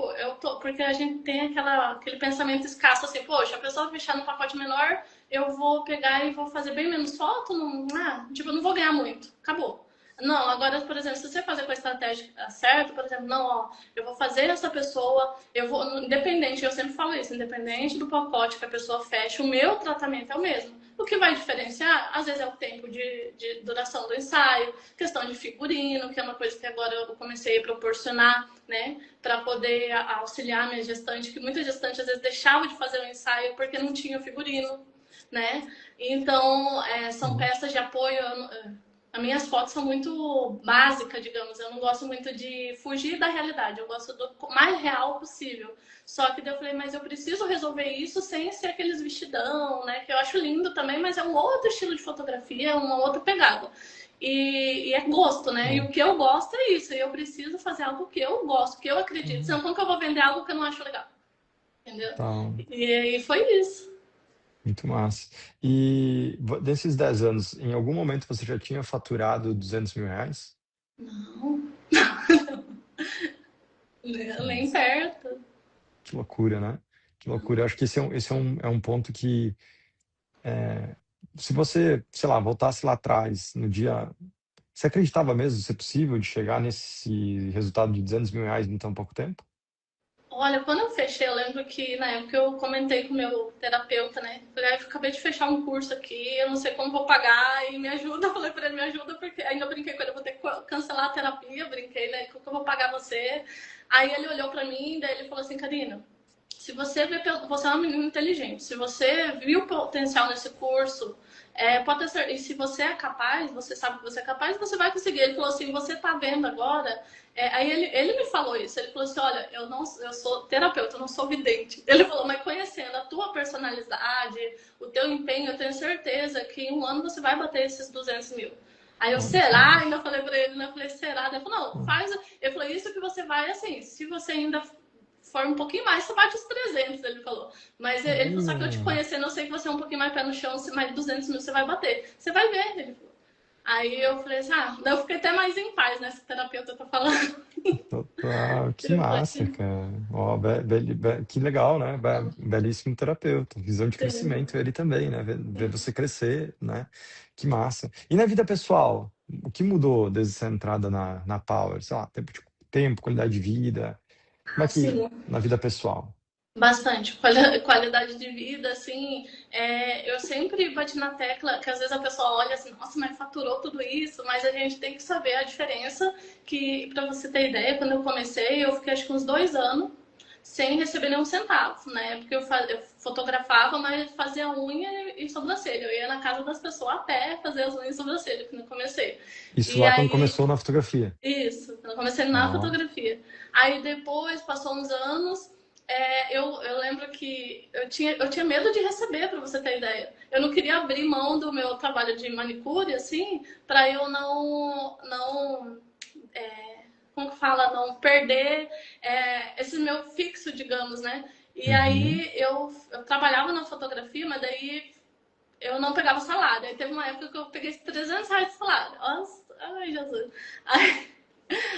porque a gente tem aquele pensamento escasso assim, poxa, a pessoa fechar no pacote menor, eu vou pegar e vou fazer bem menos foto, não, tipo, eu não vou ganhar muito, acabou. Não, agora, por exemplo, se você fazer com a estratégia certa, por exemplo, não, ó, eu vou fazer essa pessoa, eu vou, independente, eu sempre falo isso, independente do pacote que a pessoa fecha, o meu tratamento é o mesmo. O que vai diferenciar, às vezes, é o tempo de duração do ensaio, questão de figurino, que é uma coisa que agora eu comecei a proporcionar, né, para poder auxiliar a minha gestante, que muita gestante às vezes deixava de fazer o ensaio porque não tinha figurino, né? Então, são Uhum. peças de apoio. As minhas fotos são muito básicas, digamos. Eu não gosto muito de fugir da realidade. Eu gosto do mais real possível. Só que daí eu falei, mas eu preciso resolver isso sem ser aqueles vestidão, né? Que eu acho lindo também, mas é um outro estilo de fotografia, uma outra pegada. E é gosto, né? E Bom. o que eu gosto é isso. E eu preciso fazer algo que eu gosto, que eu acredito. Uhum. Senão, como que eu vou vender algo que eu não acho legal? Entendeu? Tá. E foi isso. Muito massa. E desses 10 anos, em algum momento você já tinha faturado R$ 200.000? Não, nem Nossa, perto. que loucura, né? Que loucura. Eu acho que esse é um ponto que, é, se você, sei lá, voltasse lá atrás, no dia. Você acreditava mesmo ser possível de chegar nesse resultado de R$ 200.000 em tão pouco tempo? Olha, quando eu fechei, eu lembro que na época eu comentei com o meu terapeuta, né? Falei, eu acabei de fechar um curso aqui, eu não sei como vou pagar e me ajuda. Eu falei pra ele, me ajuda, porque ainda brinquei com ele, eu vou ter que cancelar a terapia, eu brinquei, né? Como que eu vou pagar você? Aí ele olhou pra mim, daí ele falou assim, Karina, se você vê, você é uma menina inteligente, se você viu potencial nesse curso, pode ter certeza, e se você é capaz, você sabe que você é capaz, você vai conseguir. Ele falou assim, você tá vendo agora, aí ele me falou isso, ele falou assim, olha, eu sou terapeuta, eu não sou vidente. Ele falou, mas conhecendo a tua personalidade, o teu empenho, eu tenho certeza que em um ano você vai bater esses 200 mil. Aí eu, Olha que será? massa. Ainda falei pra ele, né? Eu falei, será? Ele falou, não, faz. Ele falou, isso que você vai, assim, se você ainda for um pouquinho mais, você bate os 300, ele falou. Mas ele falou, só que eu te Olha, conhecendo, eu sei que você é um pouquinho mais pé no chão, mais de 200 mil você vai bater. Você vai ver, ele falou. Aí eu falei assim, daí eu fiquei até mais em paz, né? Se o terapeuta tá falando. total, que Eu massa, falei, cara. Ó, que legal, né? Belíssimo terapeuta. Visão de crescimento, ele também, né? Ver você crescer, né? Que massa. E na vida pessoal, o que mudou desde essa entrada na Power? Sei lá, tempo, qualidade de vida. Como é que, assim, na vida pessoal? bastante. Qualidade de vida, assim. Eu sempre bati na tecla que às vezes a pessoa olha assim, nossa, mas faturou tudo isso, mas a gente tem que saber a diferença. Que, pra você ter ideia, quando eu comecei, eu fiquei acho que uns 2 anos sem receber nenhum centavo, né? Porque eu fotografava, mas fazia unha e sobrancelha. Eu ia na casa das pessoas a pé fazer as unhas e sobrancelha quando eu comecei. Isso E lá quando aí, começou na fotografia. isso, eu comecei na Ó, fotografia. Aí depois, passou uns anos, eu lembro que eu tinha medo de receber, para você ter ideia. Eu não queria abrir mão do meu trabalho de manicure, assim, para eu não como que fala, não perder esse meu fixo, digamos, né? E uhum, aí eu trabalhava na fotografia, mas daí eu não pegava salário. Aí teve uma época que eu peguei R$ 300 de salário. Nossa, ai, Jesus.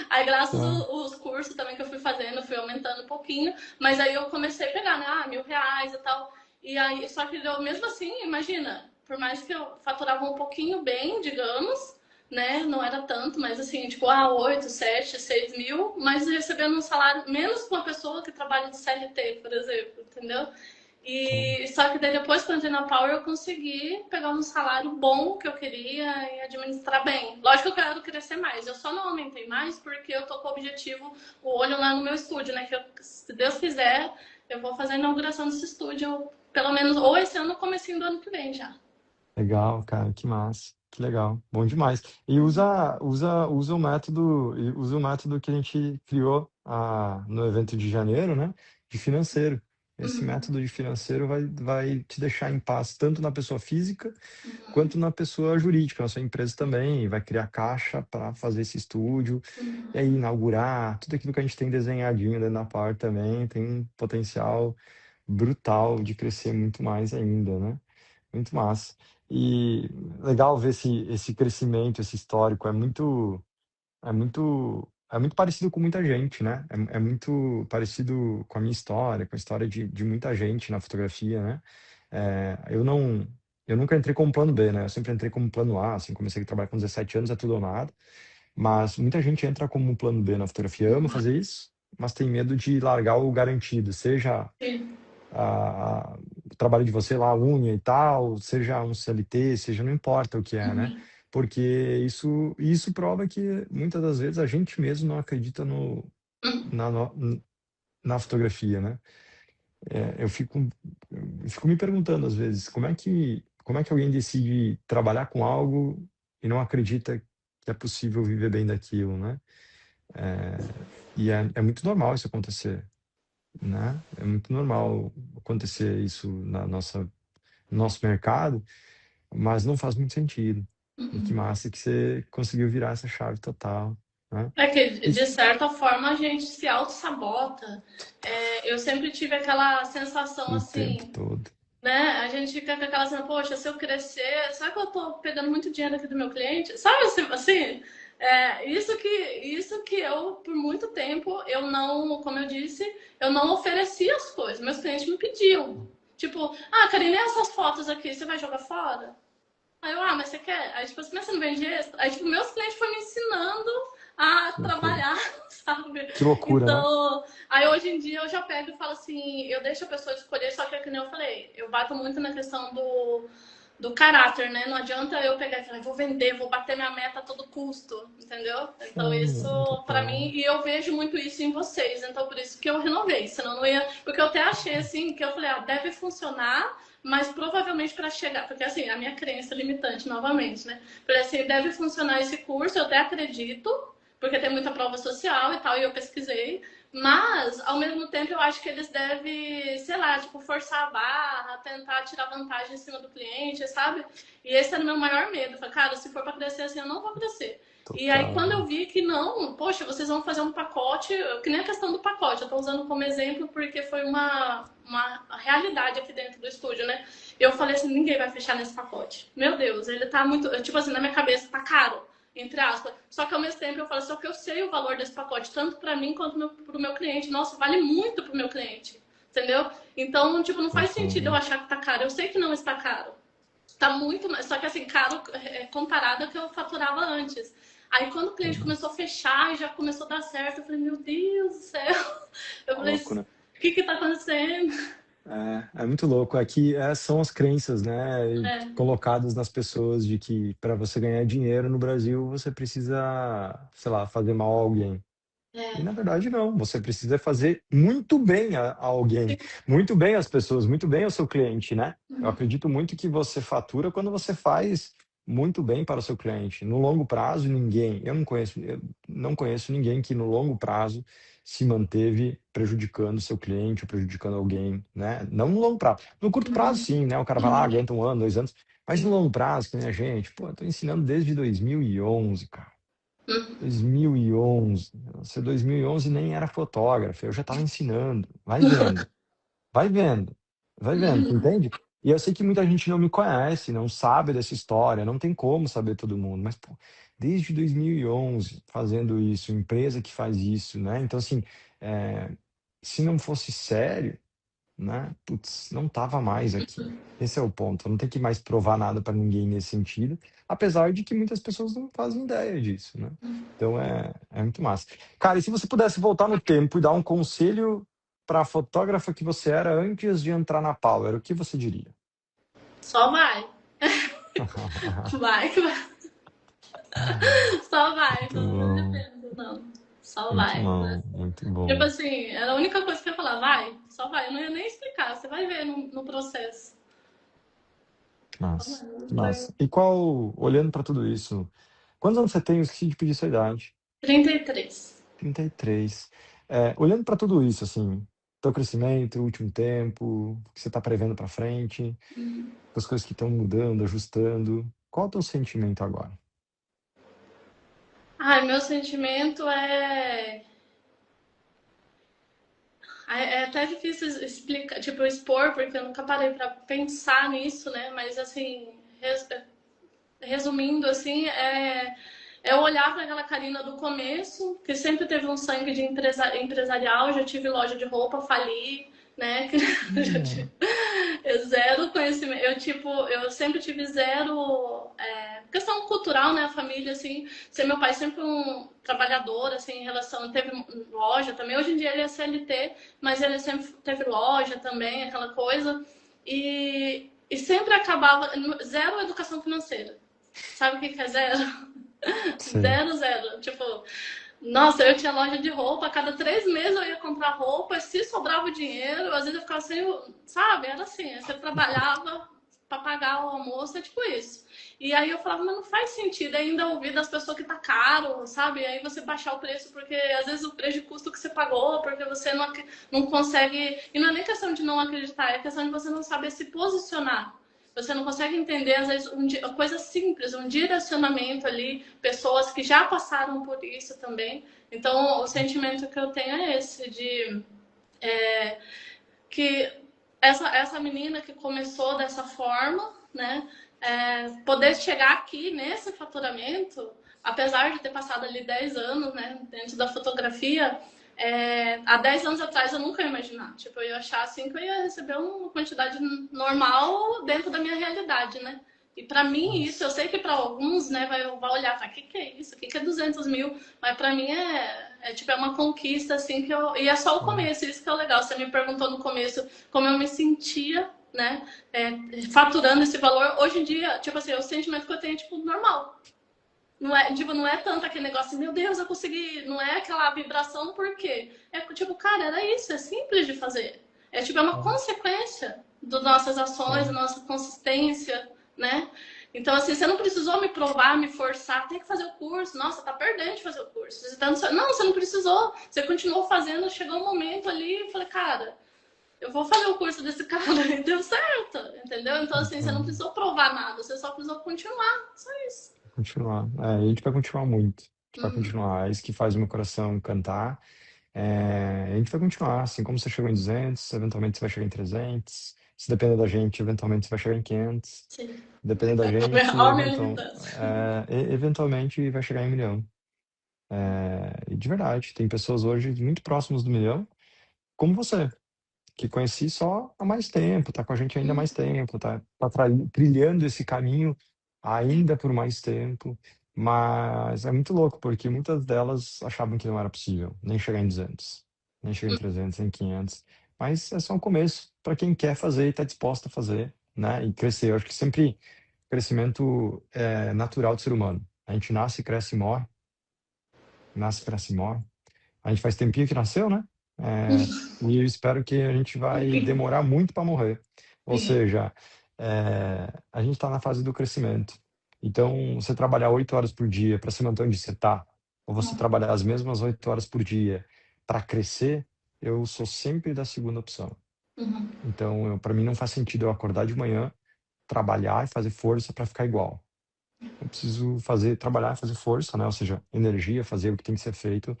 Aí, graças tá. aos cursos também que eu fui fazendo, eu fui aumentando um pouquinho. Mas aí eu comecei a pegar, né? R$ 1.000 e tal. E aí, só que eu, mesmo assim, imagina, por mais que eu faturava um pouquinho bem, digamos, né? Não era tanto, mas assim, tipo, 8, 7, 6 mil, mas recebendo um salário menos que uma pessoa que trabalha de CLT, por exemplo, entendeu? Tá. E só que daí depois, quando eu entrei na Power, eu consegui pegar um salário bom que eu queria e administrar bem. Lógico que eu quero crescer mais. Eu só não aumentei mais porque eu tô com o objetivo, o olho lá no meu estúdio, né? Que se Deus quiser, eu vou fazer a inauguração desse estúdio, pelo menos, ou esse ano ou comecinho do ano que vem já. Legal, cara, que massa. Que legal, bom demais. E usa o método que a gente criou no evento de janeiro, né? De financeiro. Esse Uhum, método de financeiro vai te deixar em paz, tanto na pessoa física uhum, quanto na pessoa jurídica, na sua empresa também. Vai criar caixa para fazer esse estúdio, e aí uhum. inaugurar tudo aquilo que a gente tem desenhadinho dentro da Power também tem um potencial brutal de crescer muito mais ainda, né? Muito massa. E legal ver esse crescimento, esse histórico. É muito parecido com muita gente, né? É muito parecido com a minha história, com a história de muita gente na fotografia, né? Eu nunca entrei como plano B, né? Eu sempre entrei como plano A, assim, comecei a trabalhar com 17 anos, é tudo ou nada. Mas muita gente entra como um plano B na fotografia, ama fazer isso, mas tem medo de largar o garantido, seja Sim. o trabalho de você lá, a unha e tal, seja um CLT, seja, não importa o que é, né? Uhum, Porque isso prova que muitas das vezes a gente mesmo não acredita uhum. na, no- na fotografia, né? Eu fico me perguntando às vezes, como é que alguém decide trabalhar com algo e não acredita que é possível viver bem daquilo, né? E é muito normal isso acontecer, né? É muito normal acontecer isso no nosso mercado, mas não faz muito sentido. E que Uhum. massa que você conseguiu virar essa chave total, né? É que, de Isso certa forma, a gente se auto-sabota. Eu sempre tive aquela sensação o tempo assim, todo. né? A gente fica com aquela sensação, poxa, se eu crescer, será que eu tô pegando muito dinheiro aqui do meu cliente? Sabe assim, isso que eu, por muito tempo, eu não, como eu disse, eu não oferecia as coisas. Meus clientes me pediam. Tipo, Karine, essas fotos aqui, você vai jogar fora? Aí eu, mas você quer? Aí, tipo assim, mas você não vende extra? Aí, tipo, meus clientes foram me ensinando a Que loucura. trabalhar, sabe? Que loucura, né? Então, aí hoje em dia eu já pego e falo assim, eu deixo a pessoa escolher, só que é que nem eu falei, eu bato muito na questão do caráter, né? Não adianta eu pegar e falar, vou vender, vou bater minha meta a todo custo, entendeu? Então isso, pra Total. mim, e eu vejo muito isso em vocês, então por isso que eu renovei, senão não ia, porque eu até achei assim, que eu falei, deve funcionar, mas provavelmente para chegar, porque assim, a minha crença limitante, novamente, né? Falei assim, deve funcionar esse curso, eu até acredito, porque tem muita prova social e tal, e eu pesquisei, mas, ao mesmo tempo, eu acho que eles devem, sei lá, tipo, forçar a barra, tentar tirar vantagem em cima do cliente, sabe? E esse era o meu maior medo. Eu falei, cara, se for pra crescer assim, eu não vou crescer. E aí, quando Total. eu vi que não, poxa, vocês vão fazer um pacote, que nem a questão do pacote, eu tô usando como exemplo porque foi uma realidade aqui dentro do estúdio, né? Eu falei assim, ninguém vai fechar nesse pacote. Meu Deus, ele tá muito, tipo assim, na minha cabeça, tá caro entre aspas. Só que ao mesmo tempo eu falo, só que eu sei o valor desse pacote, tanto para mim quanto para o meu cliente. Nossa, vale muito para o meu cliente, entendeu? Então, tipo, não faz sentido eu Concordo. achar que tá caro. Eu sei que não está caro. Tá muito, só que assim, caro comparado ao que eu faturava antes. Aí quando o cliente começou a fechar e já começou a dar certo, eu falei, meu Deus do céu. Eu falei, Louco, né? o que que tá acontecendo? É muito louco. Aqui são as crenças, né, É, colocadas nas pessoas de que para você ganhar dinheiro no Brasil você precisa, sei lá, fazer mal a alguém. E é, na verdade não, você precisa fazer muito bem a alguém, muito bem às pessoas, muito bem ao seu cliente, né? Eu acredito muito que você fatura quando você faz muito bem para o seu cliente. No longo prazo, eu não conheço ninguém que no longo prazo se manteve prejudicando seu cliente ou prejudicando alguém, né? Não no longo prazo. No curto prazo, sim, né? O cara vai lá, aguenta um ano, 2 anos, mas no longo prazo, que nem a gente, pô, eu tô ensinando desde 2011, cara. 2011. Nossa, 2011 nem era fotógrafo, eu já estava ensinando. Vai vendo, vai vendo, vai vendo, tu entende? E eu sei que muita gente não me conhece, não sabe dessa história, não tem como saber todo mundo, mas pô, desde 2011 fazendo isso, empresa que faz isso, né? Então, assim, é, se não fosse sério, né? Putz, não tava mais aqui. Esse é o ponto. Não tem que mais provar nada para ninguém nesse sentido, apesar de que muitas pessoas não fazem ideia disso, né? Então é muito massa. Cara, e se você pudesse voltar no tempo e dar um conselho para a fotógrafa que você era antes de entrar na Power, o que você diria? só vai. Vai que vai. Só vai, Muito não me bom, arrependo, não. Só muito vai. bom, muito Tipo bom. assim, era a única coisa que eu ia falar, vai, só vai. Eu não ia nem explicar, você vai ver no processo. Massa, massa. E qual, olhando para tudo isso, quantos anos você tem? Eu esqueci de pedir sua idade. 33. 33. Olhando para tudo isso, assim, teu crescimento, último tempo, o que você está prevendo para frente, as coisas que estão mudando, ajustando, qual é o teu sentimento agora? Ai, meu sentimento é até difícil explicar, tipo, expor, porque eu nunca parei para pensar nisso, né? Mas assim, resumindo, assim, é olhar para aquela Karina do começo, que sempre teve um sangue de empresarial, já tive loja de roupa, fali, né? Já tive, zero conhecimento. Eu sempre tive zero questão cultural, né? A família, assim, ser meu pai sempre um trabalhador, assim, em relação. Teve loja também. Hoje em dia ele é CLT, mas ele sempre teve loja também, aquela coisa. E sempre acabava. Zero educação financeira. Sabe o que é zero? Sei. Zero, zero. Tipo, nossa, eu tinha loja de roupa, a cada 3 meses eu ia comprar roupa, se sobrava o dinheiro, às vezes eu ficava sem, sabe? Era assim, você trabalhava para pagar o almoço, é tipo isso. E aí eu falava, mas não faz sentido ainda ouvir das pessoas que tá caro, sabe? E aí você baixar o preço, porque às vezes o preço de custo que você pagou, porque você não consegue. E não é nem questão de não acreditar, é questão de você não saber se posicionar. Você não consegue entender, às vezes, uma coisa simples, um direcionamento ali, pessoas que já passaram por isso também. Então, o sentimento que eu tenho é esse, de que essa menina que começou dessa forma, né, poder chegar aqui nesse faturamento, apesar de ter passado ali 10 anos, né, dentro da fotografia, há 10 anos atrás eu nunca ia imaginar. Tipo, eu ia achar assim que eu ia receber uma quantidade normal dentro da minha realidade, né? E para mim isso, eu sei que para alguns, né, vai olhar, vai, o que é isso? O que é 200 mil? Mas para mim tipo, é uma conquista, assim, que eu... E é só o começo, isso que é o legal. Você me perguntou no começo como eu me sentia, né, faturando esse valor. Hoje em dia, tipo assim, o sentimento que eu tenho é, tipo, normal. Não é tanto aquele negócio assim, meu Deus, eu consegui. Não é aquela vibração, por quê? É tipo, cara, era isso, é simples de fazer. É tipo, é uma consequência das nossas ações, da nossa consistência, né? Então, assim, você não precisou me provar, me forçar, tem que fazer o curso. Nossa, tá perdendo de fazer o curso. Não, você não precisou. Você continuou fazendo, chegou um momento ali e falei, cara, eu vou fazer o curso desse cara e deu certo, entendeu? Então, assim, você não Então, precisou provar nada, você só precisou continuar. Só isso. continuar. A gente vai continuar muito. A gente vai Uhum. continuar. É isso que faz o meu coração cantar. A gente vai continuar. Assim como você chegou em 200, eventualmente você vai chegar em 300. Se depender da gente, eventualmente você vai chegar em 500. Sim. Dependendo da gente, Olha a minha limitância. eventualmente vai chegar em 1 milhão. E de verdade, tem pessoas hoje muito próximas do 1 milhão, como você, que conheci só há mais tempo, tá com a gente ainda há mais tempo, tá trilhando esse caminho ainda por mais tempo, mas é muito louco, porque muitas delas achavam que não era possível, nem chegar em 200, nem chegar em 300, nem 500, mas é só um começo para quem quer fazer e está disposto a fazer, né, e crescer. Eu acho que sempre crescimento é natural do ser humano. A gente nasce, cresce e morre, nasce, cresce e morre. A gente faz tempinho que nasceu, né? É, e eu espero que a gente vai demorar muito para morrer. Ou Sim. seja, a gente está na fase do crescimento. Então, você trabalhar 8 horas por dia para se manter onde você está, ou você trabalhar as mesmas 8 horas por dia para crescer, eu sou sempre da segunda opção. Uhum. Então, para mim não faz sentido eu acordar de manhã, trabalhar e fazer força para ficar igual. Eu preciso fazer, trabalhar e fazer força, né? Ou seja, energia, fazer o que tem que ser feito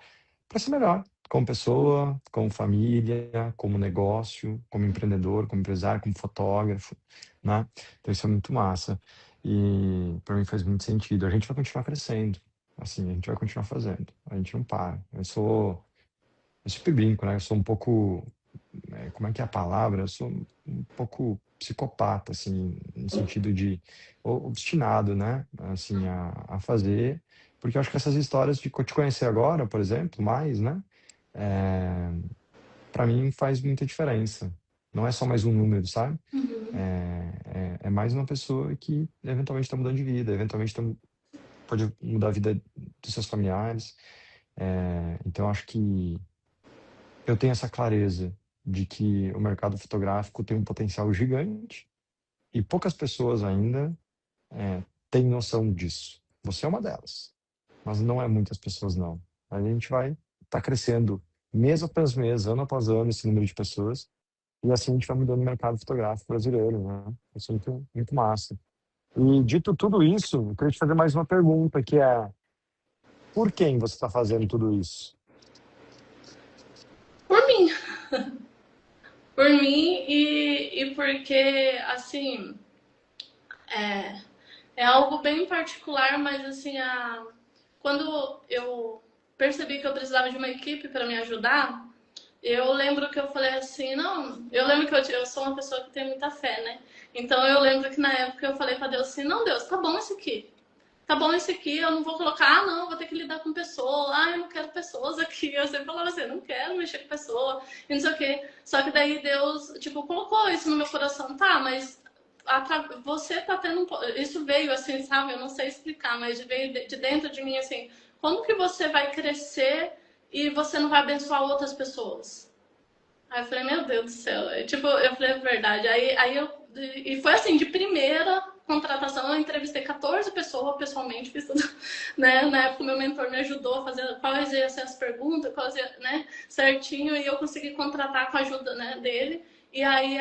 para ser melhor, como pessoa, como família, como negócio, como empreendedor, como empresário, como fotógrafo, né? Então isso é muito massa e para mim faz muito sentido. A gente vai continuar crescendo, assim, a gente vai continuar fazendo, a gente não para. Eu sempre brinco, né? Eu sou um pouco, como é que é a palavra? Eu sou um pouco psicopata, assim, no sentido de obstinado, né? Assim, a fazer, porque eu acho que essas histórias de te conhecer agora, por exemplo, mais, né? É, para mim faz muita diferença. Não é só mais um número, sabe? É mais uma pessoa que eventualmente está mudando de vida, eventualmente pode mudar a vida dos seus familiares. Então, acho que eu tenho essa clareza de que o mercado fotográfico tem um potencial gigante, E poucas pessoas ainda têm noção disso. Você é uma delas, mas não é muitas pessoas, não. A gente vai estar crescendo mês após mês, ano após ano, esse número de pessoas, e assim a gente vai mudando o mercado fotográfico brasileiro, né? Isso é muito, muito massa. E dito tudo isso, eu queria te fazer mais uma pergunta, que é: por quem você está fazendo tudo isso? Por mim. Por mim e porque, assim, é, é algo bem particular, mas assim, quando eu percebi que eu precisava de uma equipe para me ajudar, eu lembro que eu falei assim, não, eu lembro que eu sou uma pessoa que tem muita fé, né? Então eu lembro que na época eu falei para Deus assim, não, Deus, tá bom esse aqui. Tá bom esse aqui, eu não vou colocar, não, eu vou ter que lidar com pessoa, eu não quero pessoas aqui. Eu sempre falava assim, não quero mexer com pessoa, e não sei o quê. Só que daí Deus, tipo, colocou isso no meu coração, tá, mas você tá tendo isso veio assim, sabe? Eu não sei explicar, mas veio de dentro de mim assim, como que você vai crescer e você não vai abençoar outras pessoas? Aí eu falei, meu Deus do céu. Tipo, eu falei a verdade. E foi assim, de primeira contratação, eu entrevistei 14 pessoas pessoalmente, fiz tudo, né? Na época, meu mentor me ajudou a fazer quais iam ser as perguntas, quais iam, né, certinho, e eu consegui contratar com a ajuda, né, dele. E aí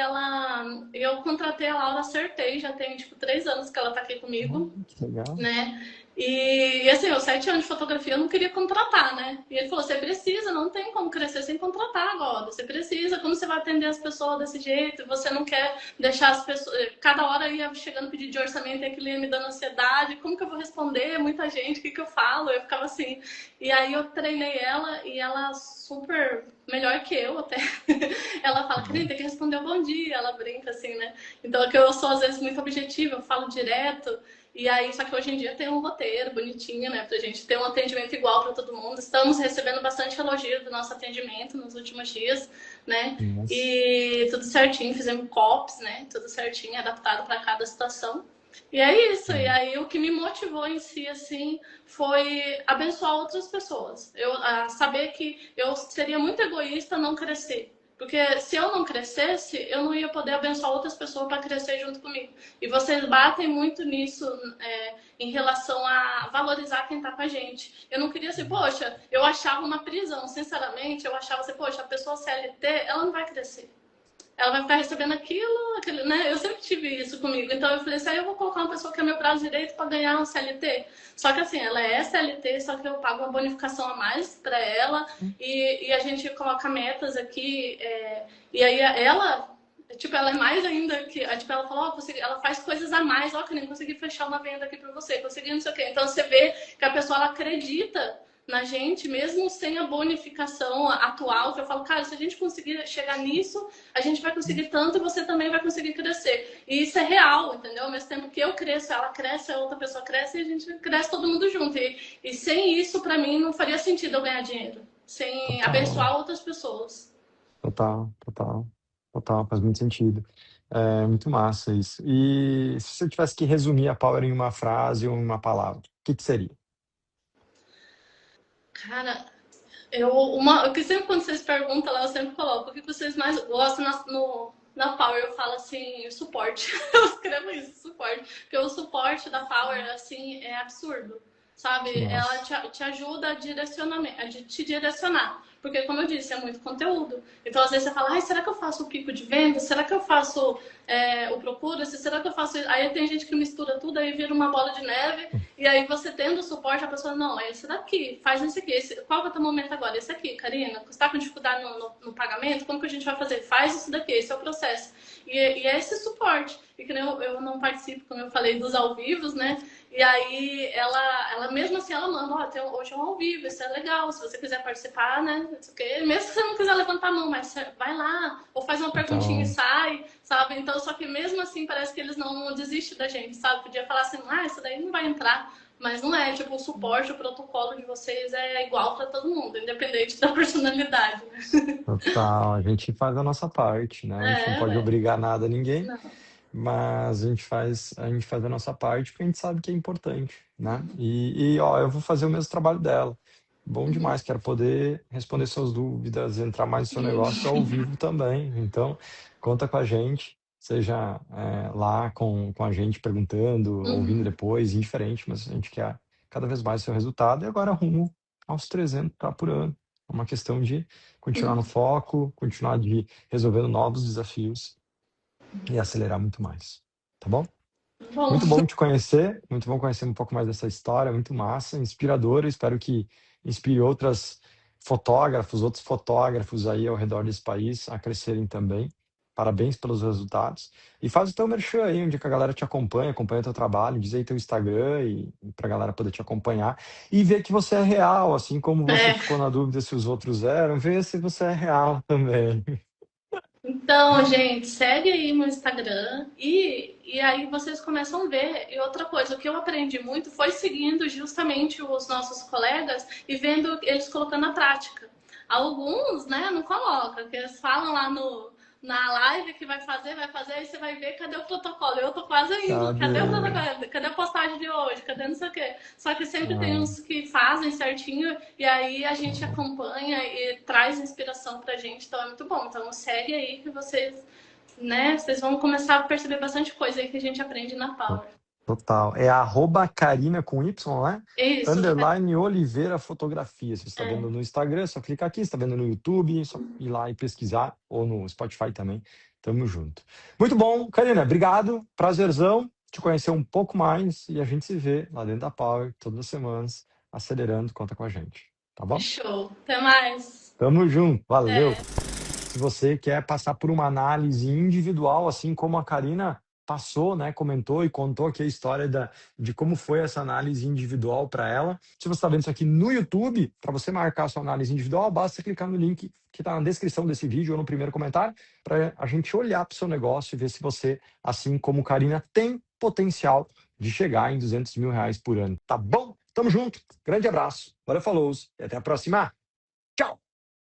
eu contratei a Laura, acertei, já tem tipo 3 anos que ela tá aqui comigo, Que legal. né? E assim, eu 7 anos de fotografia eu não queria contratar, né? E ele falou: você precisa, não tem como crescer sem contratar agora. Você precisa, como você vai atender as pessoas desse jeito? Você não quer deixar as pessoas. Cada hora ia chegando pedido de orçamento e aquilo ia me dando ansiedade. Como que eu vou responder? Muita gente, o que, que eu falo? Eu ficava assim. E aí eu treinei ela e ela super melhor que eu até. Ela fala, Karine, tem que responder o bom dia. Ela brinca assim, né? Então, que eu sou às vezes muito objetiva, eu falo direto. E aí, só que hoje em dia tem um roteiro bonitinho, né, pra gente ter um atendimento igual para todo mundo. Estamos recebendo bastante elogio do nosso atendimento nos últimos dias, né? Nossa. E tudo certinho, fizemos COPs, né? Tudo certinho, adaptado para cada situação. E é isso. E aí, o que me motivou em si, assim, foi abençoar outras pessoas. Eu saber que eu seria muito egoísta não crescer. Porque se eu não crescesse, eu não ia poder abençoar outras pessoas para crescer junto comigo. E vocês batem muito nisso em relação a valorizar quem está com a gente. Eu não queria ser, poxa, eu achava uma prisão, sinceramente, eu achava assim, poxa, a pessoa CLT, ela não vai crescer. Ela vai ficar recebendo aquilo, né? Eu sempre tive isso comigo. Então eu falei assim, eu vou colocar uma pessoa que é meu braço direito para ganhar um CLT. Só que assim, ela é CLT, só que eu pago uma bonificação a mais para ela e a gente coloca metas aqui. E aí ela, tipo, ela é mais ainda que. Tipo, ela fala, ela faz coisas a mais, que nem consegui fechar uma venda aqui para você, consegui não sei o quê. Então você vê que a pessoa ela acredita na gente, mesmo sem a bonificação atual, que eu falo, cara, se a gente conseguir chegar nisso, a gente vai conseguir tanto e você também vai conseguir crescer. E isso é real, entendeu? Ao mesmo tempo que eu cresço, ela cresce, a outra pessoa cresce e a gente cresce todo mundo junto. E sem isso, para mim, não faria sentido eu ganhar dinheiro. Sem Total, abençoar outras pessoas. total, total, total, faz muito sentido. É muito massa isso. E se você tivesse que resumir a Power em uma frase ou em uma palavra, o que que seria? Cara, o que sempre quando vocês perguntam lá, eu sempre coloco o que vocês mais gostam na Power, eu falo assim, suporte. Eu escrevo isso, suporte. Porque o suporte da Power, assim, é absurdo. Que Sabe? Ela massa. te ajuda a te direcionar. Porque, como eu disse, é muito conteúdo. Então, às vezes você fala, ai, será que eu faço o pico de venda? Será que eu faço o procura? Será que eu faço isso? Aí tem gente que mistura tudo, aí vira uma bola de neve. E aí você tendo suporte, a pessoa, não, é esse daqui, faz esse aqui. Qual é o teu momento agora? Esse aqui, Karina. Você está com dificuldade no pagamento? Como que a gente vai fazer? Faz isso daqui, esse é o processo. E é esse suporte. E que eu não participo, como eu falei, dos ao vivos, né? E aí ela mesmo assim, ela manda, hoje é um ao vivo, isso é legal, se você quiser participar, né? Não sei o quê. Mesmo se você não quiser levantar a mão, mas vai lá, ou faz uma perguntinha e Então, sai, sabe? Então, só que mesmo assim parece que eles não desistem da gente, sabe? Podia falar assim, isso daí não vai entrar. Mas não é, tipo, o suporte, o protocolo de vocês é igual para todo mundo, independente da personalidade, né? total, a gente faz a nossa parte, né? A gente não pode Ué. obrigar nada a ninguém, Não. mas a gente faz a nossa parte porque a gente sabe que é importante, né? Ó, eu vou fazer o mesmo trabalho dela. Bom demais, quero poder responder suas dúvidas, entrar mais no seu negócio ao vivo também. Então, conta com a gente. seja lá com a gente perguntando, ouvindo Uhum, depois, indiferente, mas a gente quer cada vez mais o seu resultado e agora rumo aos 300 por ano. É uma questão de continuar no uhum. foco, continuar de resolvendo novos desafios e acelerar muito mais. Tá bom? Bom, Muito bom te conhecer, muito bom conhecer um pouco mais dessa história, muito massa, inspiradora. Espero que inspire outros fotógrafos aí ao redor desse país a crescerem também. Parabéns pelos resultados. E faz o teu merchan aí, onde que a galera te acompanha teu trabalho, diz aí teu Instagram e pra galera poder te acompanhar e ver que você é real, assim como você é. ficou na dúvida se os outros eram, ver se você é real também. Então, gente, segue aí no Instagram e aí vocês começam a ver. E outra coisa, o que eu aprendi muito foi seguindo justamente os nossos colegas e vendo eles colocando na prática. Alguns, né, não colocam, porque eles falam lá na live que vai fazer, aí você vai ver cadê o protocolo. Eu tô quase indo, cadê o Cadê? protocolo? Cadê a postagem de hoje? Cadê não sei o quê? Só que sempre tem Ah, uns que fazem certinho e aí a gente acompanha e traz inspiração pra gente, então é muito bom. Então segue aí que vocês, né, vocês vão começar a perceber bastante coisa aí que a gente aprende na Power. total. É arroba Carina com Y, né? É isso, Underline Oliveira Fotografia. Se você está vendo é. no Instagram, é só clicar aqui. Se está vendo no YouTube, é só ir lá e pesquisar. Ou no Spotify também. Tamo junto. Muito bom, Carina. Obrigado. Prazerzão te conhecer um pouco mais. E a gente se vê lá dentro da Power todas as semanas, acelerando. Conta com a gente. Tá bom? Show. Até mais. Tamo junto. Valeu. É. Se você quer passar por uma análise individual, assim como a Karina passou, né, comentou e contou aqui a história de como foi essa análise individual para ela. Se você está vendo isso aqui no YouTube, para você marcar a sua análise individual, basta clicar no link que está na descrição desse vídeo ou no primeiro comentário, para a gente olhar para o seu negócio e ver se você, assim como Karina, tem potencial de chegar em R$ 200 mil por ano. Tá bom? Tamo junto. Grande abraço. Valeu, falou e até a próxima.